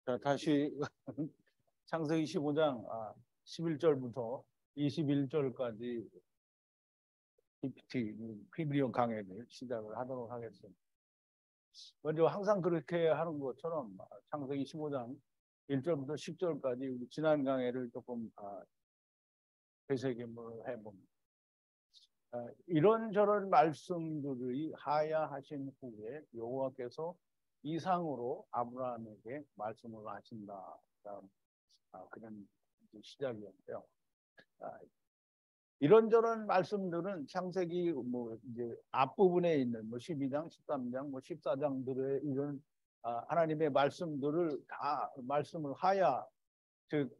자, 다시 창세기 15장 11절부터 21절까지 PPT, 히브리어 강해를 시작을 하도록 하겠습니다. 먼저 항상 그렇게 하는 것처럼 창세기 15장 1절부터 10절까지 지난 강해를 조금 되새김을 해봅니다. 이런저런 말씀들이 하야하신 후에 여호와께서 이상으로 아브라함에게 말씀을 하신다. 그런 시작이었고요. 이런저런 말씀들은 창세기 이제 앞부분에 있는 12장, 13장, 14장들의 이런 하나님의 말씀들을 다 말씀을 하야, 즉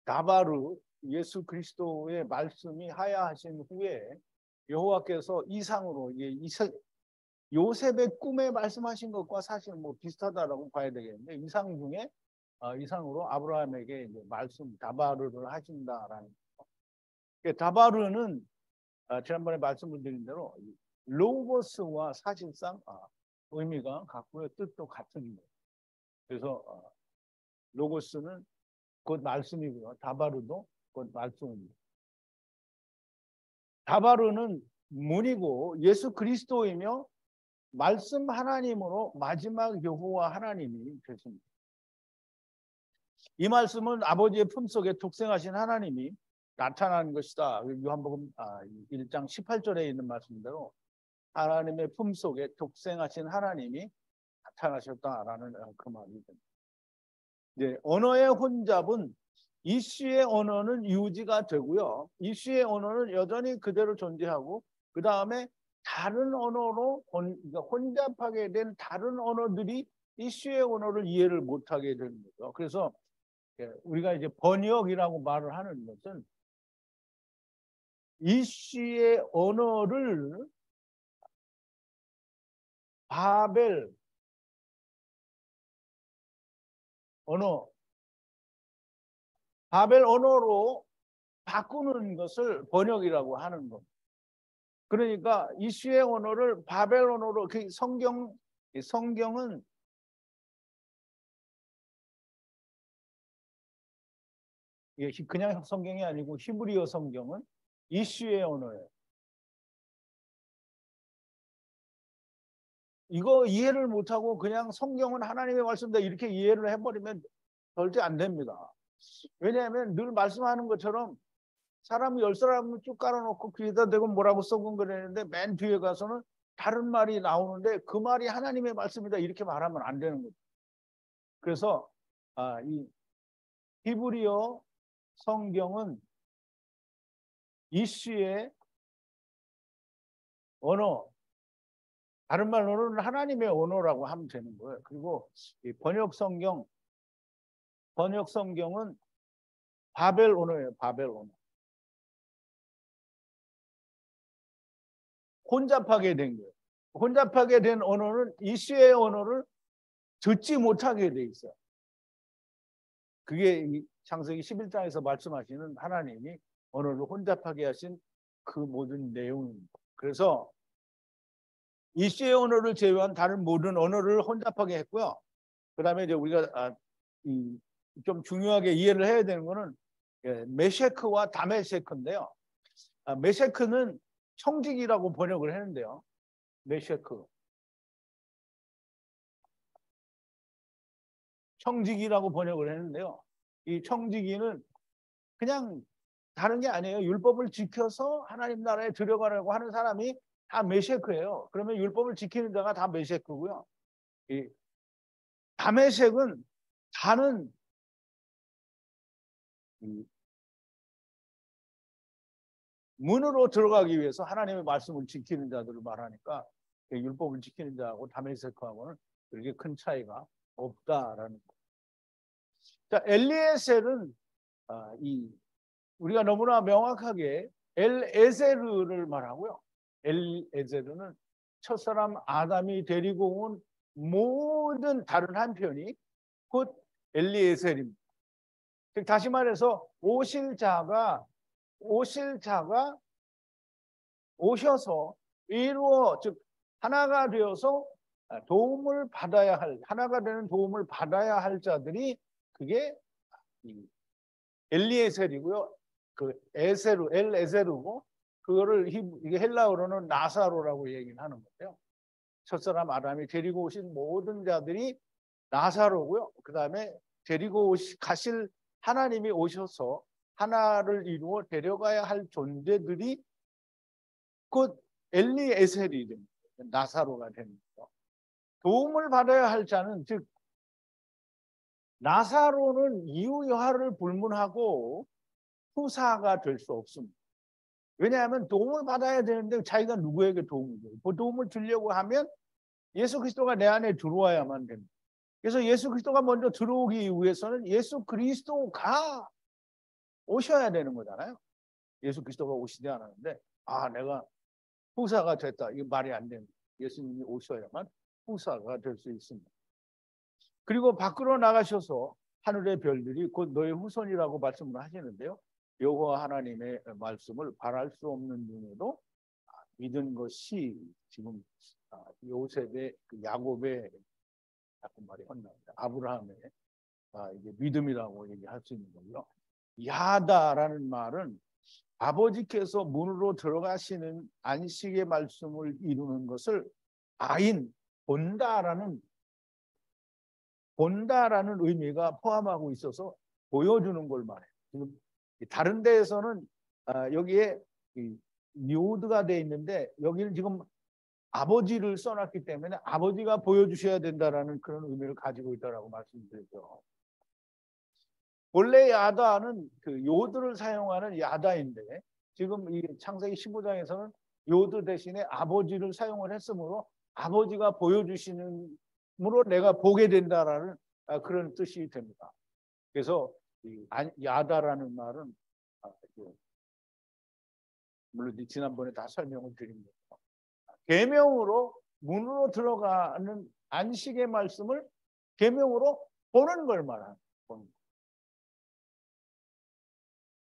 다바르 예수 그리스도의 말씀이 하야하신 후에 여호와께서 이상으로 요셉의 꿈에 말씀하신 것과 사실 비슷하다라고 봐야 되겠는데 이상 중에 이상으로 아브라함에게 이제 말씀 다바르를 하신다라는 거. 다바르는 지난번에 말씀을 드린 대로 로고스와 사실상 의미가 같고요, 뜻도 같은 거예요. 그래서 로고스는 곧 말씀이고요, 다바르도 곧 말씀입니다. 다바르는 문이고 예수 그리스도이며 말씀 하나님으로 마지막 여호와 하나님이 되십니다. 이 말씀은 아버지의 품속에 독생하신 하나님이 나타난 것이다. 요한복음 1장 18절에 있는 말씀대로 하나님의 품속에 독생하신 하나님이 나타나셨다라는 그 말이 됩니다. 네, 언어의 혼잡은 이슈의 언어는 유지가 되고요. 이슈의 언어는 여전히 그대로 존재하고 그 다음에 다른 언어로 혼잡하게 된 다른 언어들이 이슈의 언어를 이해를 못하게 되는 거죠. 그래서 우리가 이제 번역이라고 말을 하는 것은 이슈의 언어를 바벨 언어로 바꾸는 것을 번역이라고 하는 겁니다. 그러니까 이슈의 언어를 바벨 언어로, 성경은 그냥 성경이 아니고 히브리어 성경은 이슈의 언어예요. 이거 이해를 못하고 그냥 성경은 하나님의 말씀이다 이렇게 이해를 해버리면 절대 안 됩니다. 왜냐하면 늘 말씀하는 것처럼 사람이 10사람을 쭉 깔아놓고 귀에다 대고 뭐라고 써본거리는데 맨 뒤에 가서는 다른 말이 나오는데 그 말이 하나님의 말씀이다 이렇게 말하면 안 되는 거죠. 그래서 이 히브리어 성경은 이슈의 언어, 다른 말로는 하나님의 언어라고 하면 되는 거예요. 그리고 이 번역 성경은 바벨 언어예요. 바벨 언어. 혼잡하게 된 거예요. 혼잡하게 된 언어는 이슈의 언어를 듣지 못하게 돼 있어요. 그게 창세기 11장에서 말씀하시는 하나님이 언어를 혼잡하게 하신 그 모든 내용입니다. 그래서 이슈의 언어를 제외한 다른 모든 언어를 혼잡하게 했고요. 그 다음에 이제 우리가 좀 중요하게 이해를 해야 되는 거는 메셰크와 다메셰크인데요. 메셰크는 청직이라고 번역을 했는데요. 메셰크. 청지기라고 번역을 했는데요. 이 청지기는 그냥 다른 게 아니에요. 율법을 지켜서 하나님 나라에 들어가려고 하는 사람이 다 메셰크예요. 그러면 율법을 지키는 자가 다 메셰크고요. 이 다메섹은 다는 문으로 들어가기 위해서 하나님의 말씀을 지키는 자들을 말하니까 율법을 지키는 자하고 다메섹하고는 그렇게 큰 차이가 없다라는 거. 자, 엘리에셀은 우리가 너무나 명확하게 엘에제르를 말하고요. 엘에제르는 첫사람 아담이 데리고 온 모든 다른 한 편이 곧 엘리에셀입니다. 즉 다시 말해서 오실자가 오셔서 이루어 즉 하나가 되어서 도움을 받아야 할, 하나가 되는 도움을 받아야 할 자들이 그게 엘리에셀이고요. 그 에세루, 엘 에세루고, 그거를 이게 헬라어로는 나사로라고 얘기를 하는 거예요. 첫사람 아담이 데리고 오신 모든 자들이 나사로고요. 그 다음에 데리고 가실 하나님이 오셔서 하나를 이루어 데려가야 할 존재들이 곧 엘리에셀이 됩니다. 나사로가 되는 거죠. 도움을 받아야 할 자는, 즉 나사로는 이유여하를 불문하고 후사가 될 수 없습니다. 왜냐하면 도움을 받아야 되는데 자기가 누구에게 도움을 줘요? 그 도움을 주려고 하면 예수 그리스도가 내 안에 들어와야만 됩니다. 그래서 예수 그리스도가 먼저 들어오기 위해서는 예수 그리스도가 오셔야 되는 거잖아요. 예수 그리스도가 오시지 않았는데 내가 후사가 됐다. 이게 말이 안 됩니다. 예수님이 오셔야만 후사가 될 수 있습니다. 그리고 밖으로 나가셔서 하늘의 별들이 곧 너의 후손이라고 말씀을 하시는데요. 여호와 하나님의 말씀을 바랄 수 없는 중에도 믿은 것이 지금 요셉의 야곱의 약간 말이 혼납니다. 아브라함의 이게 믿음이라고 얘기할 수 있는 거고요. 야다라는 말은 아버지께서 문으로 들어가시는 안식의 말씀을 이루는 것을 아인, 본다라는 의미가 포함하고 있어서 보여주는 걸 말해요. 지금 다른 데에서는 여기에 요드가 돼 있는데 여기는 지금 아버지를 써놨기 때문에 아버지가 보여주셔야 된다라는 그런 의미를 가지고 있다라고 말씀드렸죠. 원래 야다는 그 요드를 사용하는 야다인데 지금 이 창세기 15장에서는 요드 대신에 아버지를 사용을 했으므로 아버지가 보여주시는 으로 내가 보게 된다라는 그런 뜻이 됩니다. 그래서 야다라는 말은 물론 지난번에 다 설명을 드린 거죠. 계명으로 문으로 들어가는 안식의 말씀을 계명으로 보는 걸 말하는 거예요.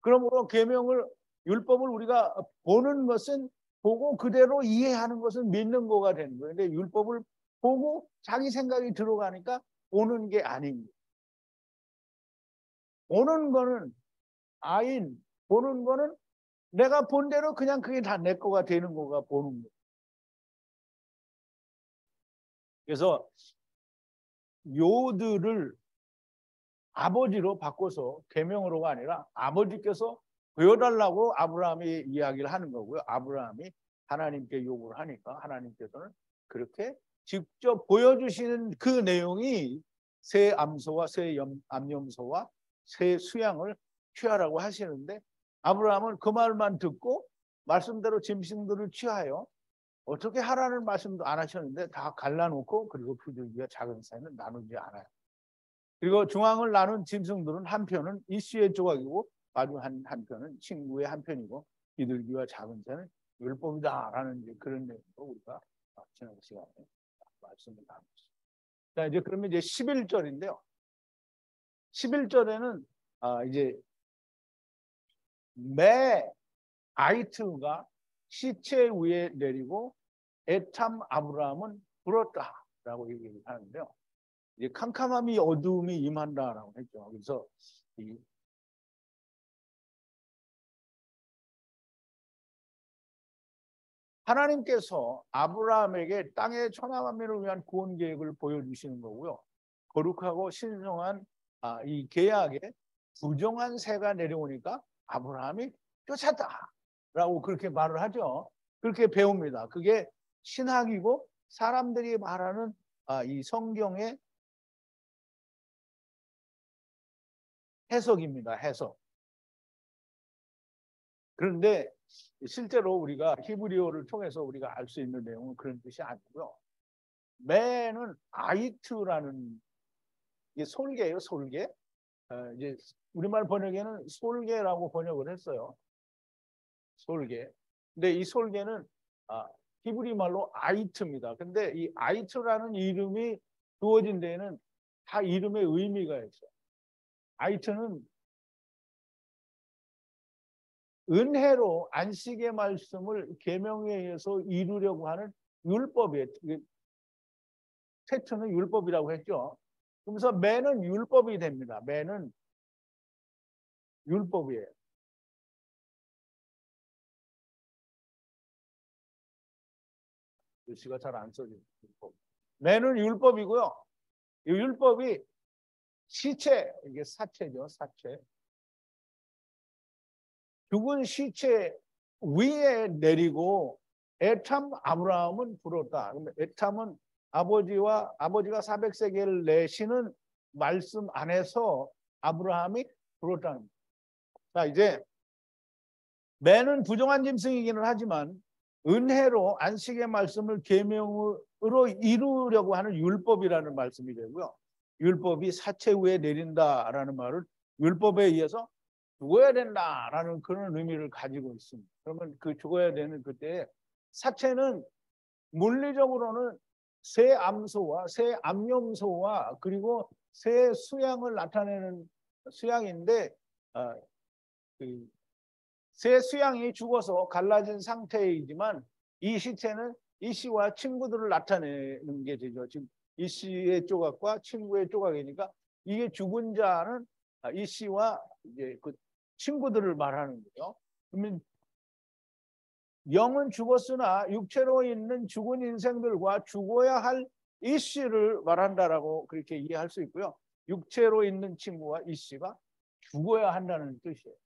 그러므로 계명을 율법을 우리가 보는 것은 보고 그대로 이해하는 것은 믿는 거가 되는 거예요. 근데 율법을 보고 자기 생각이 들어가니까 오는 게 아닙니다. 오는 거는 보는 거는 내가 본 대로 그냥 그게 다 내 거가 되는 거가 보는 거예요. 그래서 요들을 아버지로 바꿔서 계명으로가 아니라 아버지께서 보여달라고 아브라함이 이야기를 하는 거고요. 아브라함이 하나님께 요구를 하니까 하나님께서는 그렇게 직접 보여주시는 그 내용이 새 암소와 새 암염소와 새 수양을 취하라고 하시는데 아브라함은 그 말만 듣고 말씀대로 짐승들을 취하여 어떻게 하라는 말씀도 안 하셨는데 다 갈라놓고 그리고 그들과 작은 사이는 나누지 않아요. 그리고 중앙을 나눈 짐승들은 한 편은 이슈의 조각이고 마주 한편은 친구의 한 편이고 비둘기와 작은 새는 율법이다라는 그런 내용으로 우리가 지난 시간에 말씀을 나눴습니다. 자, 이제 그러면 이제 11절인데요. 11절에는 이제 매 아이트가 시체 위에 내리고 에탐 아브라함은 불었다라고 얘기를 하는데요. 이제 캄캄함이 어두움이 임한다라고 했죠. 그래서 하나님께서 아브라함에게 땅의 천하만민을 위한 구원 계획을 보여주시는 거고요. 거룩하고 신성한 이 계약에 부정한 새가 내려오니까 아브라함이 쫓았다라고 그렇게 말을 하죠. 그렇게 배웁니다. 그게 신학이고 사람들이 말하는 이 성경의 해석입니다. 해석. 그런데 실제로 우리가 히브리어를 통해서 우리가 알 수 있는 내용은 그런 뜻이 아니고요. 매는 아이트라는 이게 솔개예요, 솔개. 이제 우리말 번역에는 솔개라고 번역을 했어요. 솔개. 근데 이 솔개는 히브리 말로 아이트입니다. 근데 이 아이트라는 이름이 주어진 데에는 다 이름의 의미가 있어요. 아이트는 은혜로 안식의 말씀을 계명에 의해서 이루려고 하는 율법이에요. 태초는 율법이라고 했죠. 그러면서 매는 율법이 됩니다. 매는 율법이에요. 글씨가 잘 안 써지죠. 매는 율법이고요. 이 율법이 시체, 이게 사체죠. 사체. 죽은 시체 위에 내리고 에탐 아브라함은 불었다. 에탐은 아버지가 400세겔을 내시는 말씀 안에서 아브라함이 불었다는 거예요. 자, 이제 매는 부정한 짐승이기는 하지만 은혜로 안식의 말씀을 계명으로 이루려고 하는 율법이라는 말씀이 되고요. 율법이 사체 위에 내린다라는 말을 율법에 의해서 죽어야 된다라는 그런 의미를 가지고 있습니다. 그러면 그 죽어야 되는 그때 사체는 물리적으로는 새 암소와 새 암염소와 그리고 새 수양을 나타내는 수양인데 새 수양이 죽어서 갈라진 상태이지만 이 시체는 이 씨와 친구들을 나타내는 게 되죠. 지금 이 씨의 조각과 친구의 조각이니까 이게 죽은 자는 이 씨와 이제 그 친구들을 말하는 거예요. 그러면 영은 죽었으나 육체로 있는 죽은 인생들과 죽어야 할 이 씨를 말한다라고 그렇게 이해할 수 있고요. 육체로 있는 친구와 이 씨가 죽어야 한다는 뜻이에요.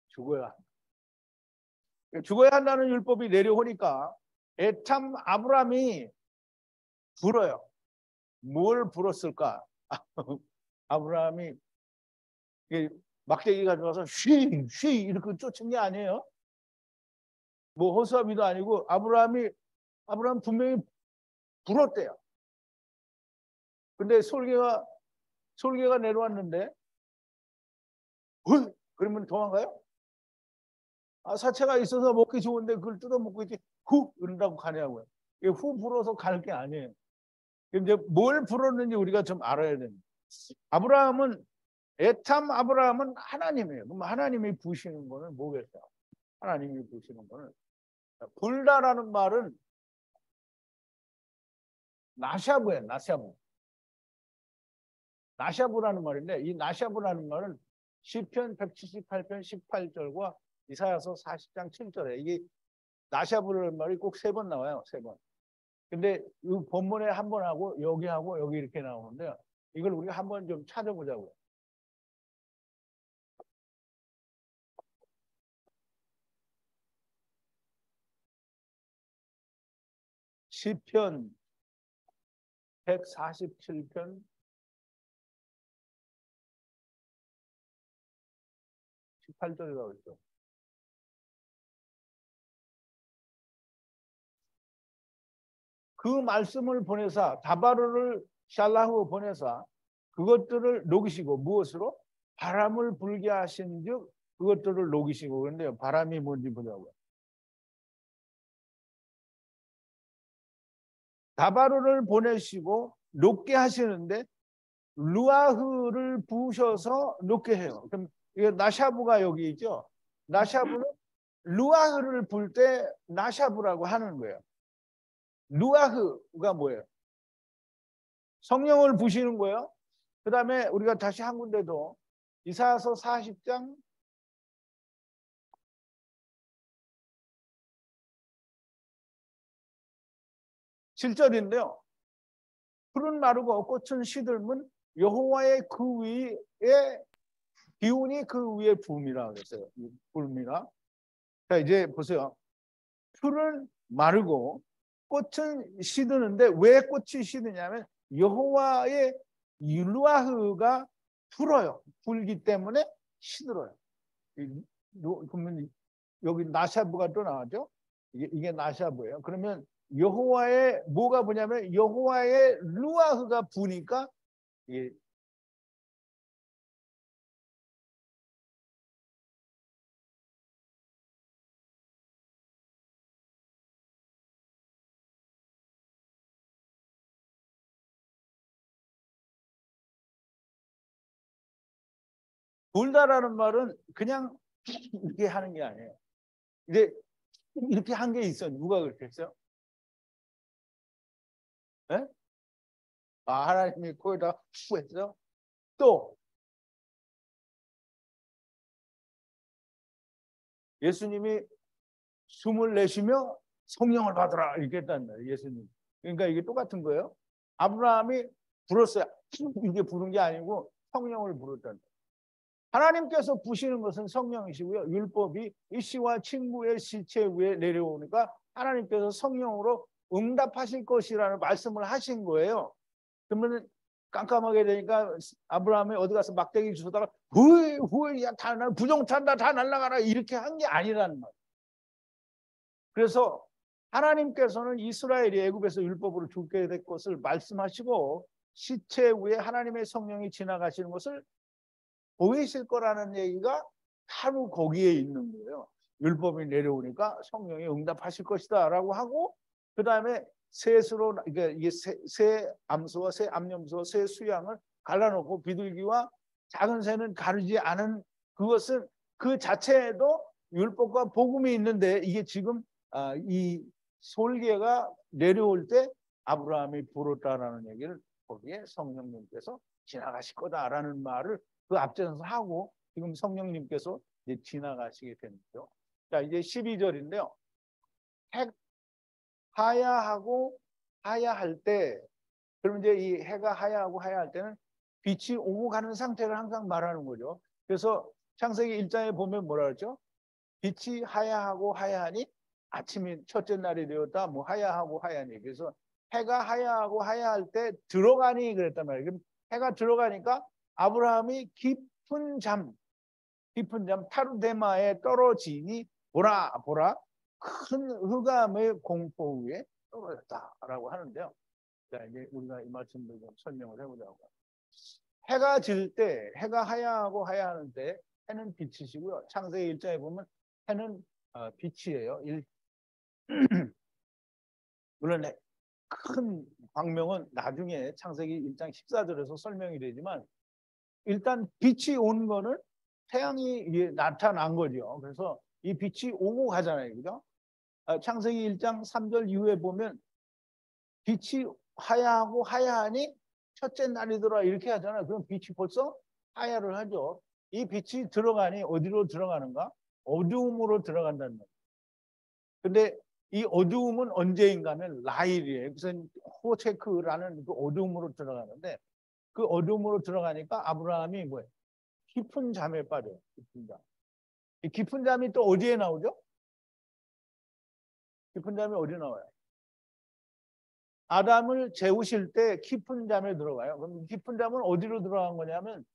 죽어야 한다. 죽어야 한다는 율법이 내려오니까 에탐 아브람이 불어요. 뭘 불었을까? 아브라함이 막대기 가져와서 쉬 이렇게 쫓은 게 아니에요. 뭐 호수아비도 아니고 아브라함 분명히 불었대요. 근데 솔개가 내려왔는데 그러면 도망가요? 사체가 있어서 먹기 좋은데 그걸 뜯어 먹고 있지 후 이런다고 가냐고요. 후 불어서 갈 게 아니에요. 이제 뭘 불었는지 우리가 좀 알아야 됩니다. 에탐 아브라함은 하나님이에요. 그럼 하나님이 부시는 거는 뭐겠어요? 하나님이 부시는 거는 불다라는 말은 나샤브예요. 나샤브라는 말인데 이 나샤브라는 말은 시편 178편 18절과 이사야서 40장 7절에 이게 나샤브라는 말이 꼭 3번 나와요. 3번. 근데 이 본문에 한 번 하고 여기 이렇게 나오는데요. 이걸 우리가 한번 좀 찾아보자고요. 시편 147편 18절이라고 했죠. 그 말씀을 보내사 다바르를 샬라후 보내사 그것들을 녹이시고 무엇으로? 바람을 불게 하신 즉 그것들을 녹이시고. 그런데요. 바람이 뭔지 보자고요. 다바르를 보내시고 녹게 하시는데 루아흐를 부으셔서 녹게 해요. 그럼 이게 나샤브가 여기 있죠. 나샤브는 루아흐를 불 때 나샤브라고 하는 거예요. 루아흐가 뭐예요? 성령을 부시는 거예요. 그 다음에 우리가 다시 한 군데도 이사야서 40장 7절인데요. 풀은 마르고 꽃은 시들면 여호와의 그 위에 기운이 그 위에 붐이라 그랬어요. 붐이라. 자, 이제 보세요. 풀은 마르고 꽃은 시드는데 왜 꽃이 시드냐면 여호와의 율루아흐가 불어요. 불기 때문에 시들어요. 그러면 여기 나샤브가 또 나왔죠. 이게 나샤브예요. 그러면 여호와의 뭐가 뭐냐면 여호와의 루아흐가 부니까 이게 불다라는 말은 그냥 이렇게 하는 게 아니에요. 이제 이렇게 한 게 있어요. 누가 그렇게 했어요? 네? 하나님이 코에다 후 했어. 또 예수님이 숨을 내쉬며 성령을 받으라 이렇게 했단 말이에요. 예수님. 그러니까 이게 똑같은 거예요. 아브라함이 불었어요. 이게 부른 게 아니고 성령을 불었다는 거예요. 하나님께서 부시는 것은 성령이시고요. 율법이 이 씨와 친구의 시체 위에 내려오니까 하나님께서 성령으로 응답하실 것이라는 말씀을 하신 거예요. 그러면 깜깜하게 되니까 아브라함이 어디 가서 막대기 주워다가 후이 야 다 날 부정탄다 다 날아가라 이렇게 한 게 아니라는 말이에요. 그래서 하나님께서는 이스라엘이 애굽에서 율법으로 죽게 될 것을 말씀하시고 시체 위에 하나님의 성령이 지나가시는 것을 보이실 거라는 얘기가 바로 거기에 있는 거예요. 율법이 내려오니까 성령이 응답하실 것이다 라고 하고 그 다음에 셋으로 이게 새 암소와 새 암염소와 새 수양을 갈라놓고 비둘기와 작은 새는 가르지 않은 그것은 그 자체에도 율법과 복음이 있는데 이게 지금 이 솔개가 내려올 때 아브라함이 부르다라는 얘기를 거기에 성령님께서 지나가실 거다라는 말을 그 앞전에서 하고 지금 성령님께서 이제 지나가시게 된 거죠. 자, 이제 12절인데요. 하야하고 하야할 때, 그럼 이제 이 해가 하야하고 하야할 때는 빛이 오고 가는 상태를 항상 말하는 거죠. 그래서 창세기 1장에 보면 뭐라 그러죠? 빛이 하야하고 하야하니 아침이 첫째 날이 되었다. 뭐 하야하고 하야니. 그래서 해가 하야하고 하야할 때 들어가니 그랬단 말이에요. 그럼 해가 들어가니까 아브라함이 깊은 잠 타르데마에 떨어지니 보라 큰 흑암의 공포 위에 떨어졌다라고 하는데요. 자, 이제 우리가 이 말씀을 좀 설명을 해보자고. 해가 질 때, 해가 하야하고 하야하는 때 해는 빛이시고요. 창세기 1장에 보면 해는 빛이에요. 물론 큰 광명은 나중에 창세기 1장 14절에서 설명이 되지만 일단 빛이 온 거는 태양이 나타난 거죠. 그래서 이 빛이 오고 가잖아요. 그죠? 창세기 1장 3절 이후에 보면 빛이 하야하고 하야하니 첫째 날이더라 이렇게 하잖아요. 그럼 빛이 벌써 하야를 하죠. 이 빛이 들어가니 어디로 들어가는가? 어두움으로 들어간다는 거예요. 근데 이 어두움은 언제인가 하면 라일이에요. 그래서 호체크라는 그 어두움으로 들어가는데 그 어둠으로 들어가니까 아브라함이 뭐예요? 깊은 잠에 빠져요. 깊은 잠. 이 깊은 잠이 또 어디에 나오죠? 깊은 잠이 어디에 나와요? 아담을 재우실 때 깊은 잠에 들어가요. 그럼 깊은 잠은 어디로 들어간 거냐면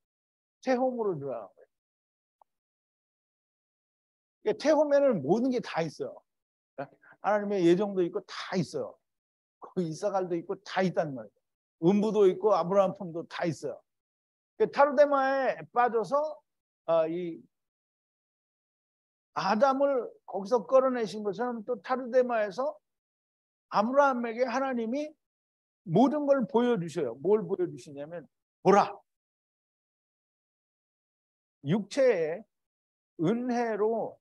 태홈으로 들어간 거예요. 그러니까 태홈에는 모든 게 다 있어요. 하나님의 예정도 있고 다 있어요. 거기 이사갈도 있고 다 있단 말이에요. 음부도 있고 아브라함 품도 다 있어요. 타르데마에 빠져서 이 아담을 거기서 끌어내신 것처럼 또 타르데마에서 아브라함에게 하나님이 모든 걸 보여주셔요. 뭘 보여주시냐면 보라. 육체의 은혜로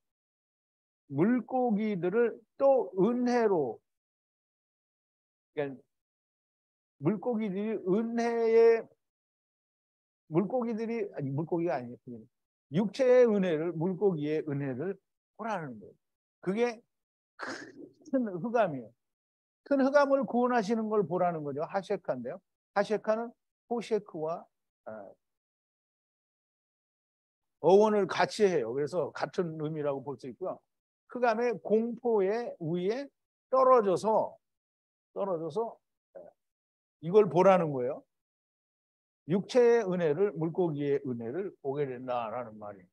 물고기들을 또 은혜로 그러니까 물고기들이 은혜의 물고기가 아니에요. 육체의 은혜를 물고기의 은혜를 보라는 거예요. 그게 큰 흑암이에요. 큰 흑암을 구원하시는 걸 보라는 거죠. 하셰카인데요. 하셰카는 호셰크와 어원을 같이 해요. 그래서 같은 의미라고 볼 수 있고요. 흑암의 공포의 위에 떨어져서 이걸 보라는 거예요. 육체의 은혜를 물고기의 은혜를 보게 된다라는 말이에요.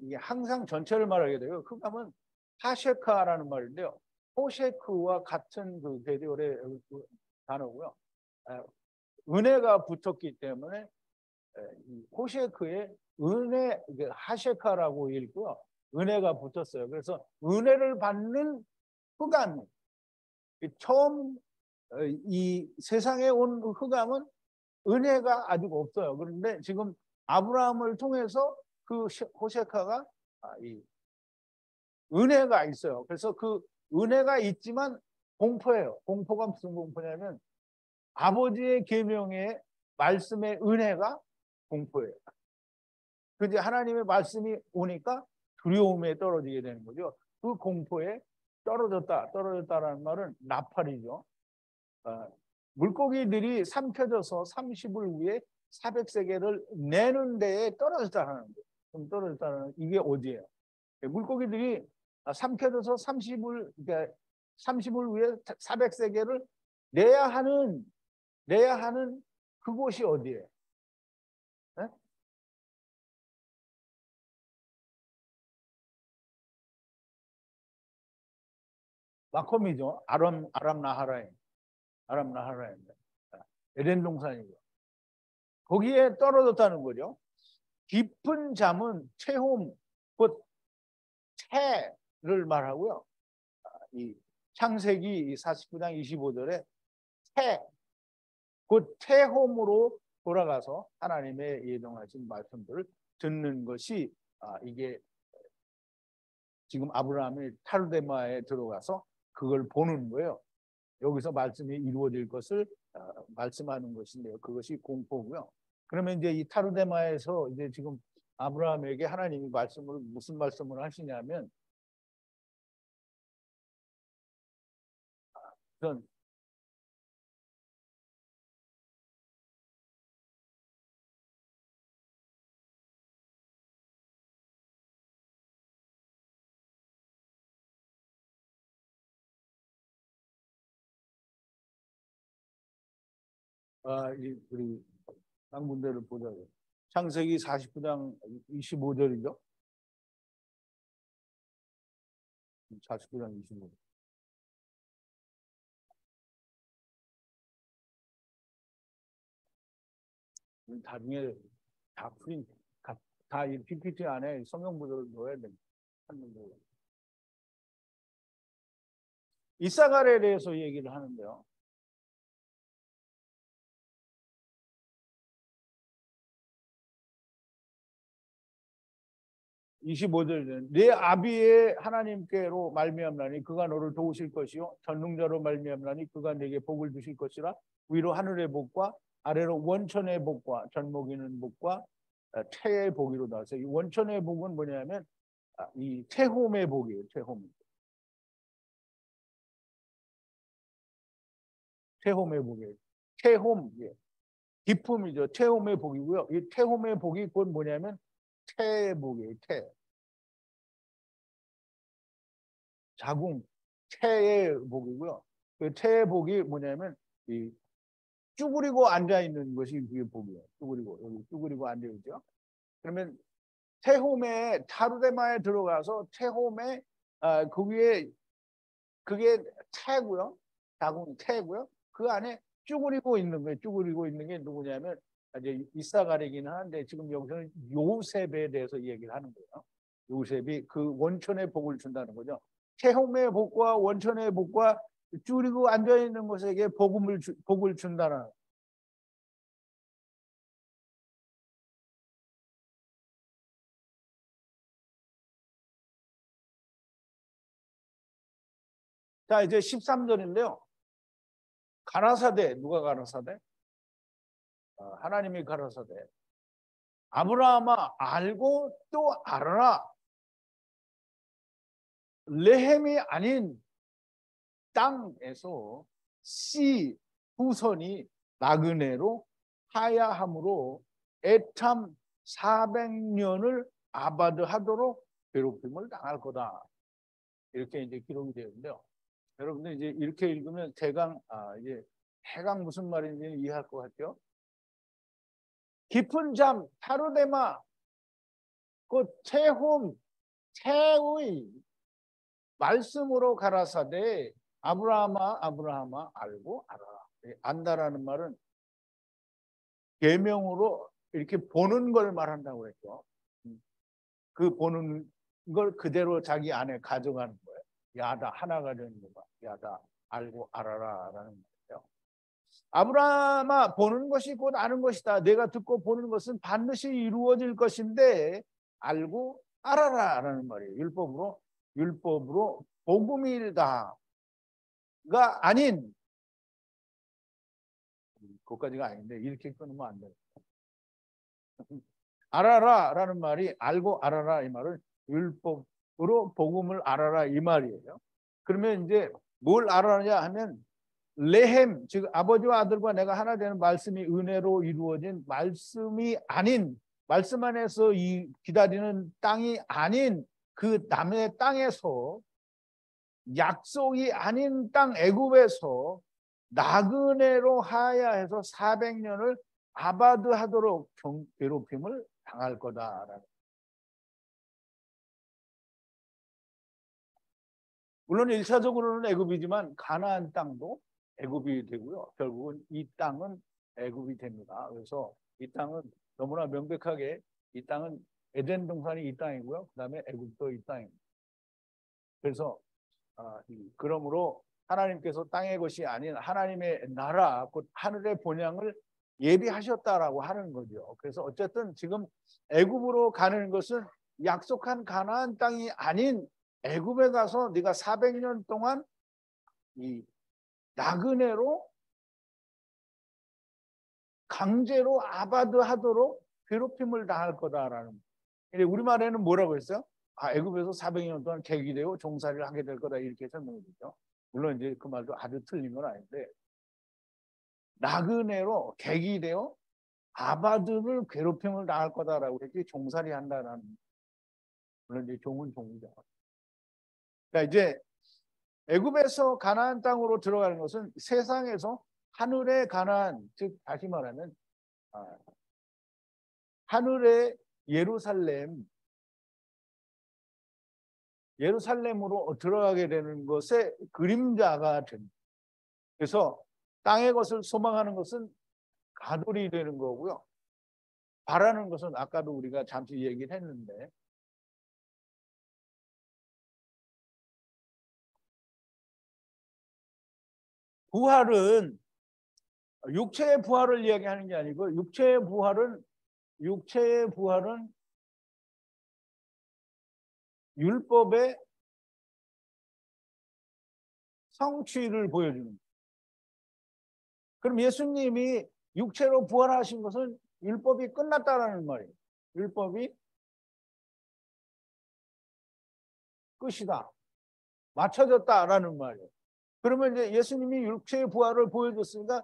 이게 항상 전체를 말하게 돼요. 흑암은 하셰카라는 말인데요. 호셰크와 같은 그 계열의 단어고요. 은혜가 붙었기 때문에 호셰크의 은혜, 하셰카라고 읽고요. 은혜가 붙었어요. 그래서 은혜를 받는 흑암. 처음 이 세상에 온 흑암은 은혜가 아직 없어요. 그런데 지금 아브라함을 통해서 그 호세카가 이 은혜가 있어요. 그래서 그 은혜가 있지만 공포예요. 공포가 무슨 공포냐면 아버지의 계명의 말씀의 은혜가 공포예요. 그런데 하나님의 말씀이 오니까 두려움에 떨어지게 되는 거죠. 그 공포에 떨어졌다라는 말은 나팔이죠. 물고기들이 삼켜져서 30일 후에 400세계를 내는 데에 떨어졌다는 거예요. 좀 떨어졌다는 이게 어디예요? 물고기들이 삼켜져서 30일 후에 400세계를 내야 하는 그곳이 어디예요? 네? 마콤이죠. 아람나하라입니다. 에덴 동산이죠. 거기에 떨어졌다는 거죠. 깊은 잠은 체홈, 곧 태를 말하고요. 이 창세기 49장 25절에 곧 태홈으로 돌아가서 하나님의 예정하신 말씀들을 듣는 것이 이게 지금 아브라함이 타르데마에 들어가서 그걸 보는 거예요. 여기서 말씀이 이루어질 것을 말씀하는 것인데요. 그것이 공포고요. 그러면 이제 이 타르데마에서 이제 지금 아브라함에게 하나님이 무슨 말씀을 하시냐면 전 우리 당문대를 보자고요. 창세기 49장 25절이죠. 49장 25절. 나중에 다 프린트, 다이 PPT 안에 성경 구절을 넣어야 됩니다. 이사갈에 대해서 얘기를 하는데요. (25절) 내 아비의 하나님께로 말미암나니 그가 너를 도우실 것이요 전능자로 말미암나니 그가 내게 복을 주실 것이라. 위로 하늘의 복과 아래로 원천의 복과 젖먹이는 복과 태의 복이로 나와서 이 원천의 복은 뭐냐면 이 태홈의 복이에요. 태홈의 복이에요. 태홈, 기품이죠. 태홈의 복이고요. 이 태홈의 복이 곧 뭐냐면 태의 복이에요. 자궁, 태의 복이고요. 그 태의 복이 뭐냐면 이 쭈그리고 앉아 있는 것이 그게 복이에요. 쭈그리고 앉아 있죠. 그러면 태홈에 타르데마에 들어가서 태홈에 거기에 그게 태고요. 자궁 태고요. 그 안에 쭈그리고 있는 거예요. 쭈그리고 있는 게 누구냐면 이제 이사갈이긴 하는데 지금 여기서는 요셉에 대해서 얘기를 하는 거예요. 요셉이 그 원천의 복을 준다는 거죠. 태홈의 복과 원천의 복과 쭈그리고 앉아 있는 것에게 복을 준다는. 자, 이제 13절인데요. 가라사대, 누가 가라사대? 하나님이 가라사대. 아브라함아, 알고 또 알아라. 레헴이 아닌 땅에서 씨 후손이 나그네로 하야함으로 애탐 400년을 아바드하도록 괴롭힘을 당할 거다. 이렇게 이제 기록이 되는데요. 여러분들 이제 이렇게 읽으면 이제 해강 무슨 말인지 이해할 것 같죠? 깊은 잠, 타르데마, 그 태홈, 태의 말씀으로 가라사대 아브라함아 알고 알아라. 안다라는 말은 계명으로 이렇게 보는 걸 말한다고 했죠. 그 보는 걸 그대로 자기 안에 가져가는 거예요. 야다 하나가 되는 거다. 야다 알고 알아라라는 거예요. 아브라함아 보는 것이 곧 아는 것이다. 내가 듣고 보는 것은 반드시 이루어질 것인데 알고 알아라라는 말이에요. 율법으로 율법으로 복음이다가 아닌, 그것까지가 아닌데 이렇게 끊으면 안 돼요. 알아라라는 말이 알고 알아라 이 말은 율법으로 복음을 알아라 이 말이에요. 그러면 이제 뭘 알아냐 하면 레헴, 즉 아버지와 아들과 내가 하나 되는 말씀이 은혜로 이루어진 말씀이 아닌, 말씀 안에서 이 기다리는 땅이 아닌 그 남의 땅에서, 약속이 아닌 땅 애굽에서 나그네로 하야해서 400년을 아바드하도록 괴롭힘을 당할 거다라는. 물론 1차적으로는 애굽이지만 가나안 땅도 애굽이 되고요. 결국은 이 땅은 애굽이 됩니다. 그래서 이 땅은 너무나 명백하게 이 땅은 에덴 동산이 이 땅이고요. 그다음에 애굽도 이 땅입니다. 그래서 그러므로 하나님께서 땅의 것이 아닌 하나님의 나라, 곧 하늘의 본향을 예비하셨다라고 하는 거죠. 그래서 어쨌든 지금 애굽으로 가는 것은 약속한 가나안 땅이 아닌 애굽에 가서 네가 400년 동안 이 나그네로 강제로 아바드하도록 괴롭힘을 당할 거다라는. 우리말에는 뭐라고 했어요? 애굽에서 400년 동안 객이되어 종살이를 하게 될 거다 이렇게 설명했죠. 물론 이제 그 말도 아주 틀린 건 아닌데, 나그네로 객이 되어 아바드를 괴롭힘을 당할 거다라고 했지 종살이 한다라는. 물론 이제 종은 종이죠. 그러니까 이제 애굽에서 가나안 땅으로 들어가는 것은 세상에서 하늘의 가나안, 즉 다시 말하면 하늘의 예루살렘으로 들어가게 되는 것의 그림자가 됩니다. 그래서 땅의 것을 소망하는 것은 가돌이 되는 거고요. 바라는 것은 아까도 우리가 잠시 얘기를 했는데, 부활은 육체의 부활을 이야기하는 게 아니고, 육체의 부활은 율법의 성취를 보여주는 거예요. 그럼 예수님이 육체로 부활하신 것은 율법이 끝났다라는 말이에요. 율법이 끝이다, 맞춰졌다라는 말이에요. 그러면 이제 예수님이 육체의 부활을 보여줬으니까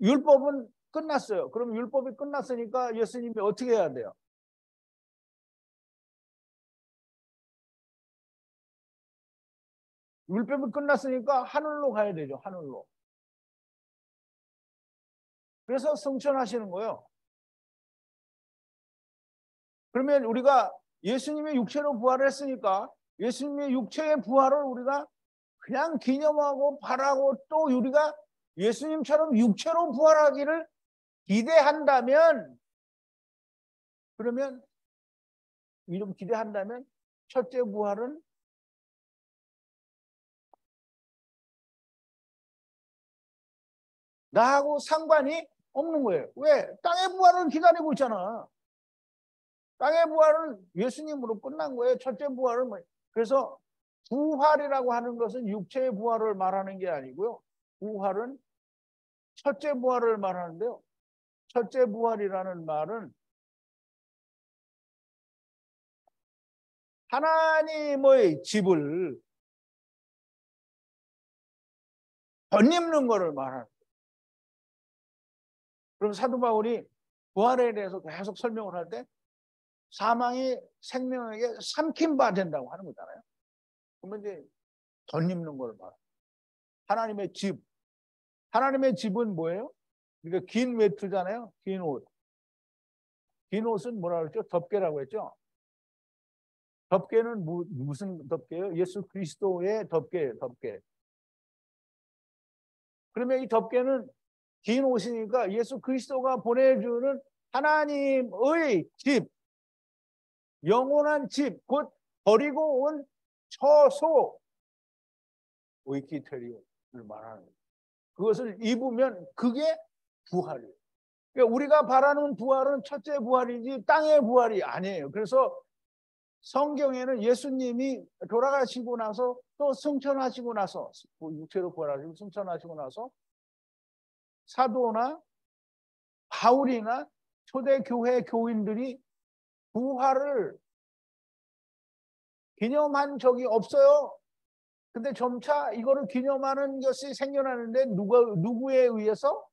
율법은 끝났어요. 그럼 율법이 끝났으니까 예수님이 어떻게 해야 돼요? 율법이 끝났으니까 하늘로 가야 되죠. 하늘로. 그래서 승천하시는 거예요. 그러면 우리가 예수님의 육체로 부활을 했으니까 예수님의 육체의 부활을 우리가 그냥 기념하고 바라고, 또 우리가 예수님처럼 육체로 부활하기를 기대한다면, 그러면 이런 기대한다면 첫째 부활은 나하고 상관이 없는 거예요. 왜? 땅의 부활을 기다리고 있잖아. 땅의 부활은 예수님으로 끝난 거예요. 첫째 부활은 뭐. 그래서 부활이라고 하는 것은 육체의 부활을 말하는 게 아니고요. 부활은 첫째 부활을 말하는데요. 첫째 부활이라는 말은 하나님의 집을 덧입는 것을 말하는 거예요. 그럼 사도 바울이 부활에 대해서 계속 설명을 할 때 사망이 생명에게 삼킨 바 된다고 하는 거잖아요. 그러면 이제 덧입는 걸 말해요. 하나님의 집. 하나님의 집은 뭐예요? 그러니까 긴 외투잖아요. 긴 옷. 긴 옷은 뭐라 그랬죠? 덮개라고 했죠. 덮개는 무슨 덮개예요? 예수 그리스도의 덮개예요. 덮개. 그러면 이 덮개는 긴 옷이니까 예수 그리스도가 보내주는 하나님의 집, 영원한 집, 곧 버리고 온 처소, 오이키테리오를 말하는 거예요. 그것을 입으면 그게 부활이에요. 그러니까 우리가 바라는 부활은 첫째 부활이지 땅의 부활이 아니에요. 그래서 성경에는 예수님이 돌아가시고 나서 또 승천하시고 나서 육체로 부활하시고 승천하시고 나서 사도나 바울이나 초대교회 교인들이 부활을 기념한 적이 없어요. 근데 점차 이거를 기념하는 것이 생겨나는데 누구에 의해서?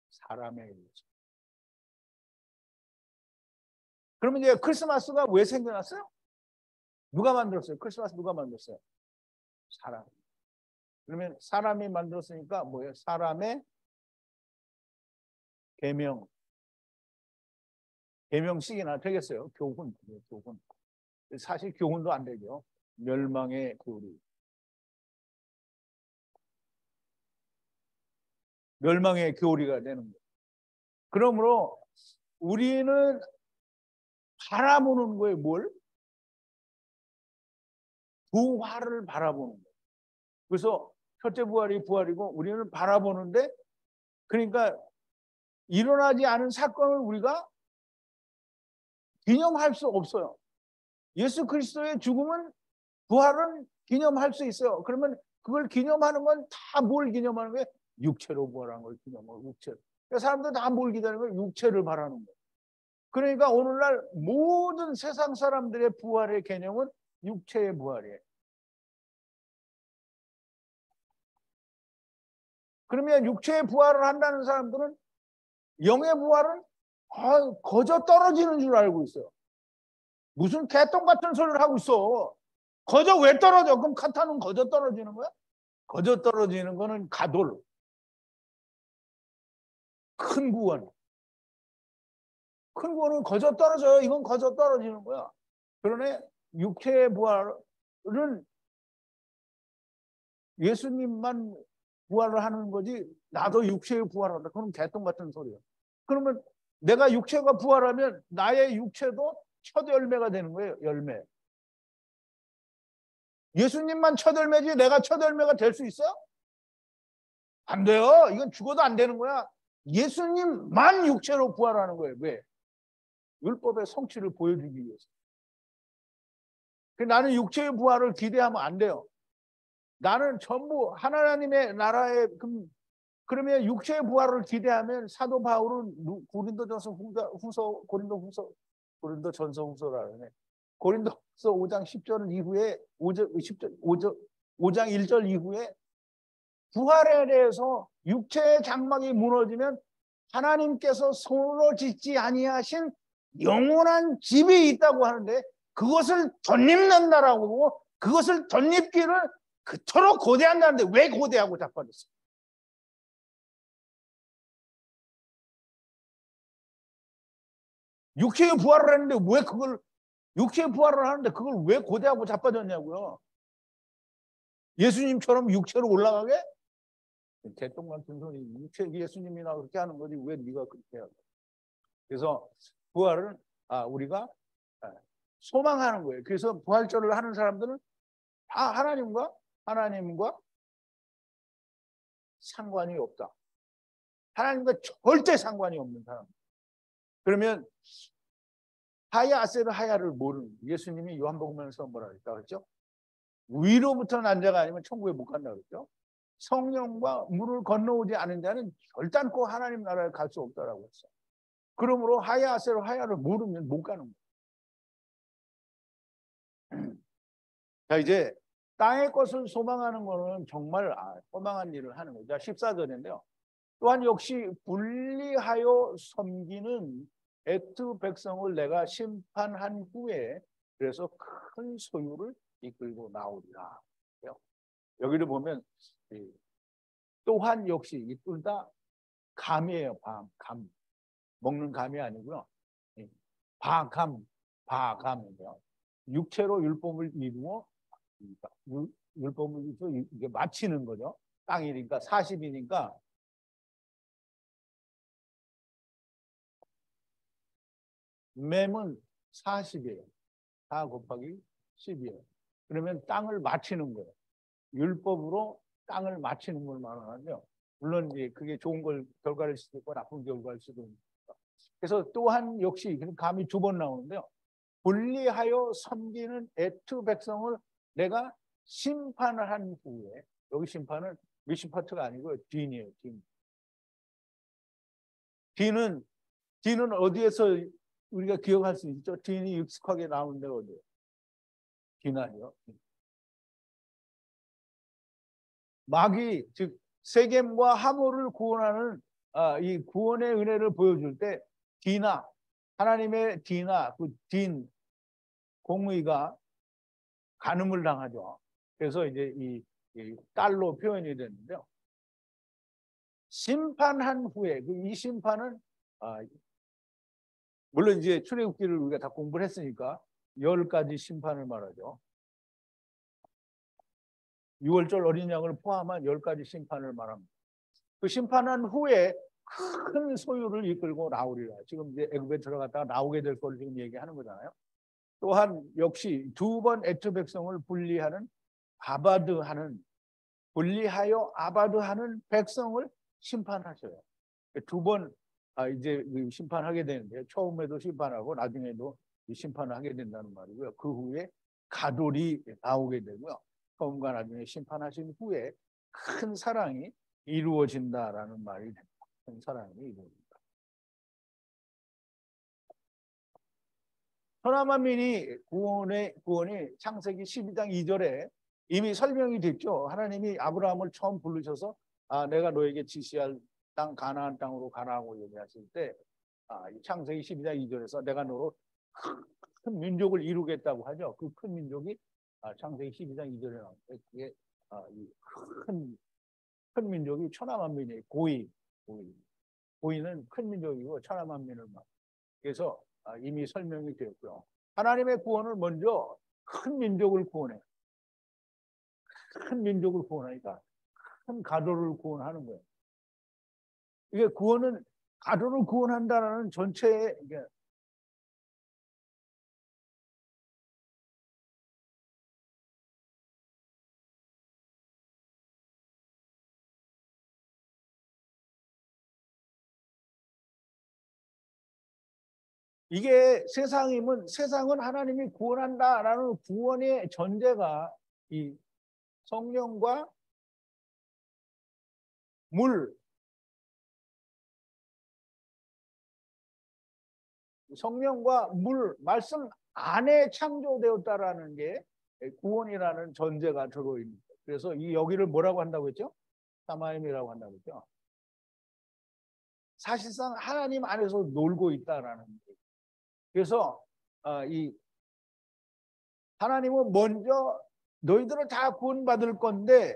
사람에 의해서. 그러면 이제 크리스마스가 왜 생겨났어요? 누가 만들었어요? 크리스마스 누가 만들었어요? 사람. 그러면 사람이 만들었으니까 뭐예요? 사람의 계명. 계명식이나 되겠어요? 교훈. 교훈. 사실 교훈도 안 되죠. 멸망의 교리. 멸망의 교리가 되는 거예요. 그러므로 우리는 바라보는 거예요. 뭘? 부활을 바라보는 거예요. 그래서 첫째 부활이 부활이고 우리는 바라보는데, 그러니까 일어나지 않은 사건을 우리가 기념할 수 없어요. 예수 그리스도의 죽음은, 부활은 기념할 수 있어요. 그러면 그걸 기념하는 건 다 뭘 기념하는 거예요? 육체로 부활한 걸 기념하고, 육체로. 그러니까 사람들 다 뭘 기다리는 거예요? 육체를 바라는 거예요. 그러니까 오늘날 모든 세상 사람들의 부활의 개념은 육체의 부활이에요. 그러면 육체의 부활을 한다는 사람들은 영의 부활은 거저 떨어지는 줄 알고 있어요. 무슨 개똥 같은 소리를 하고 있어. 거저 왜 떨어져? 그럼 카타는 거저 떨어지는 거야? 거저 떨어지는 거는 가돌. 큰 구원. 큰 구원은 거저 떨어져요. 이건 거저 떨어지는 거야. 그러네 육체의 부활은 예수님만 부활을 하는 거지 나도 육체의 부활한다. 그건 개똥 같은 소리야. 그러면 내가 육체가 부활하면 나의 육체도 첫 열매가 되는 거예요. 열매. 예수님만 첫 열매지 내가 첫 열매가 될 수 있어요? 안 돼요. 이건 죽어도 안 되는 거야. 예수님만 육체로 부활하는 거예요. 왜? 율법의 성취를 보여주기 위해서. 나는 육체의 부활을 기대하면 안 돼요. 나는 전부 하나님의 나라에, 그러면 육체의 부활을 기대하면 사도 바울은 고린도전서 후서, 고린도전서 후서라네. 고린도서 5장 10절 이후에 5장 1절 이후에 부활에 대해서 육체의 장막이 무너지면 하나님께서 손으로 짓지 아니하신 영원한 집이 있다고 하는데, 그것을 덧입는다라고, 그것을 덧입기를 그토록 고대한다는데 왜 고대하고 자빠졌어요? 육체의 부활을 했는데 왜 그걸, 육체의 부활을 하는데 그걸 왜 고대하고 자빠졌냐고요. 예수님처럼 육체로 올라가게? 개똥 같은 소리. 육체 예수님이나 그렇게 하는 거지 왜 네가 그렇게 해야 돼? 그래서 부활을 우리가 소망하는 거예요. 그래서 부활절을 하는 사람들은 다 하나님과 상관이 없다. 하나님과 절대 상관이 없는 사람. 그러면 하야 아세르 하야를 모르는, 예수님이 요한복음에서 뭐라 그랬다 그랬죠? 위로부터 난 자가 아니면 천국에 못 간다 그랬죠? 성령과 물을 건너오지 않은 자는 결단코 하나님 나라에 갈 수 없다라고 했어요. 그러므로 하야 아세르 하야를 모르면 못 가는 거예요. 자, 이제 땅의 것을 소망하는 거는 정말 허망한 일을 하는 거죠. 14절인데요. 또한 역시 분리하여 섬기는 애투 백성을 내가 심판한 후에 그래서 큰 소유를 이끌고 나오리라. 여기를 보면 또한 역시 이 둘 다 감이에요. 감. 먹는 감이 아니고요. 바감인데요. 육체로 율법을 이루어 율법을 이루어 이게 마치는 거죠. 땅이니까 40이니까 맴은 40이에요. 4 곱하기 10이에요. 그러면 땅을 마치는 거예요. 율법으로 땅을 마치는 걸 말하는데요. 물론 이제 그게 좋은 결과를 수도 있고 나쁜 결과일 수도 있습니다. 그래서 또한 역시 감이 두 번 나오는데요. 분리하여 섬기는 애투 백성을 내가 심판을 한 후에, 여기 심판은 미시파트가 아니고 딘이에요. 딘은 어디에서 우리가 기억할 수 있죠? 딘이 익숙하게 나오는 데가 어디예요? 디나죠. 마귀, 즉 세겜과 하모를 구원하는 이 구원의 은혜를 보여줄 때 디나, 하나님의 디나, 그 딘 공의가 간음을 당하죠. 그래서 이제 이 딸로 표현이 되는데요. 심판한 후에 이 심판은 물론 이제 출애굽기를 우리가 다 공부를 했으니까 10가지 심판을 말하죠. 6월절 어린 양을 포함한 10가지 심판을 말합니다. 그 심판한 후에 큰 소유를 이끌고 나오리라. 지금 이제 애굽에 들어갔다가 나오게 될 걸 지금 얘기하는 거잖아요. 또한 역시 두 번 애투 백성을 분리하여 아바드하는 백성을 심판하셔요. 두 번 이제 심판하게 되는데 처음에도 심판하고 나중에도 심판을 하게 된다는 말이고요. 그 후에 가돌이 나오게 되고요. 처음과 나중에 심판하신 후에 큰 사랑이 이루어진다라는 말이 됩니다. 큰 사랑이 이루어진다. 천하만민이 구원이 창세기 12장 2절에 이미 설명이 됐죠. 하나님이 아브라함을 처음 부르셔서 내가 너에게 지시할 땅 가나안 땅으로 가라고 얘기하실 때 창세기 12장 2절에서 내가 너로 큰 민족을 이루겠다고 하죠. 그 큰 민족이 창세기 12장 2절에 나오는데 그게 큰 민족이 천하만민이 고이는 큰 민족이고 천하만민을 말. 그래서 이미 설명이 되었고요. 하나님의 구원을 먼저 큰 민족을 구원해요. 큰 민족을 구원하니까 큰 가도를 구원하는 거예요. 이게 구원은 가도를 구원한다는 전체의 이게 세상은 하나님이 구원한다라는 구원의 전제가 이 성령과 물, 말씀 안에 창조되었다라는 게 구원이라는 전제가 들어있는 거예요. 그래서 여기를 뭐라고 한다고 했죠? 사마임이라고 한다고 했죠. 사실상 하나님 안에서 놀고 있다라는 거예요. 그래서 이 하나님은 먼저 너희들을 다 구원받을 건데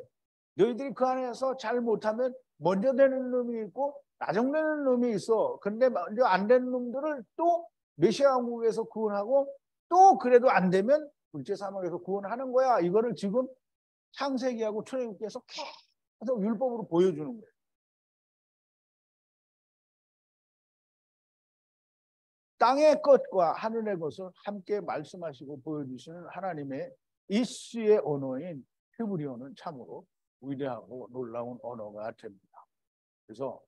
너희들이 그 안에서 잘 못하면 먼저 되는 놈이 있고 나중되는 놈이 있어. 근데 먼저 안 되는 놈들을 또 메시아 왕국에서 구원하고 또 그래도 안 되면 둘째 사막에서 구원하는 거야. 이거를 지금 창세기하고 출애굽기에서 계속 율법으로 보여주는 거예요. 땅의 것과 하늘의 것을 함께 말씀하시고 보여주시는 하나님의 이시의 언어인 히브리어는 참으로 위대하고 놀라운 언어가 됩니다. 그래서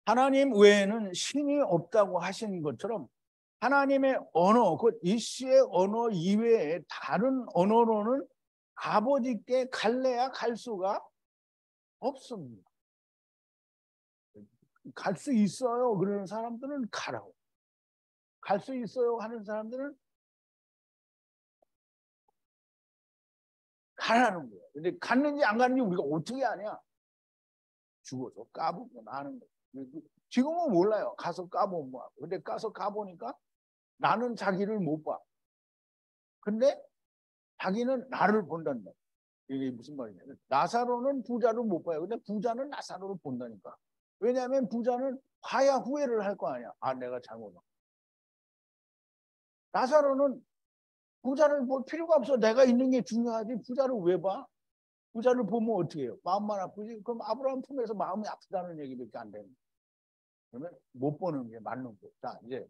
하나님 외에는 신이 없다고 하신 것처럼 하나님의 언어, 곧 이시의 언어 이외에 다른 언어로는 아버지께 갈래야 갈 수가 없습니다. 갈 수 있어요. 그러는 사람들은 가라고. 갈 수 있어요 하는 사람들은 가라는 거예요. 근데 갔는지 안 갔는지 우리가 어떻게 아냐? 죽어서 까보면 아는 거예요. 지금은 몰라요. 가서 까보면 뭐하고. 근데 가서 가보니까 나는 자기를 못 봐. 근데 자기는 나를 본다는 거예요. 이게 무슨 말이냐면 나사로는 부자를 못 봐요. 근데 부자는 나사로를 본다니까. 왜냐하면 부자는 봐야 후회를 할 거 아니야. 내가 잘못한. 나사로는 부자를 볼 필요가 없어. 내가 있는 게 중요하지. 부자를 왜 봐? 부자를 보면 어떻게 해요? 마음만 아프지? 그럼 아브라함 품에서 마음이 아프다는 얘기밖에 안 되는 거예요. 그러면 못 보는 게 맞는 거예요. 자, 이제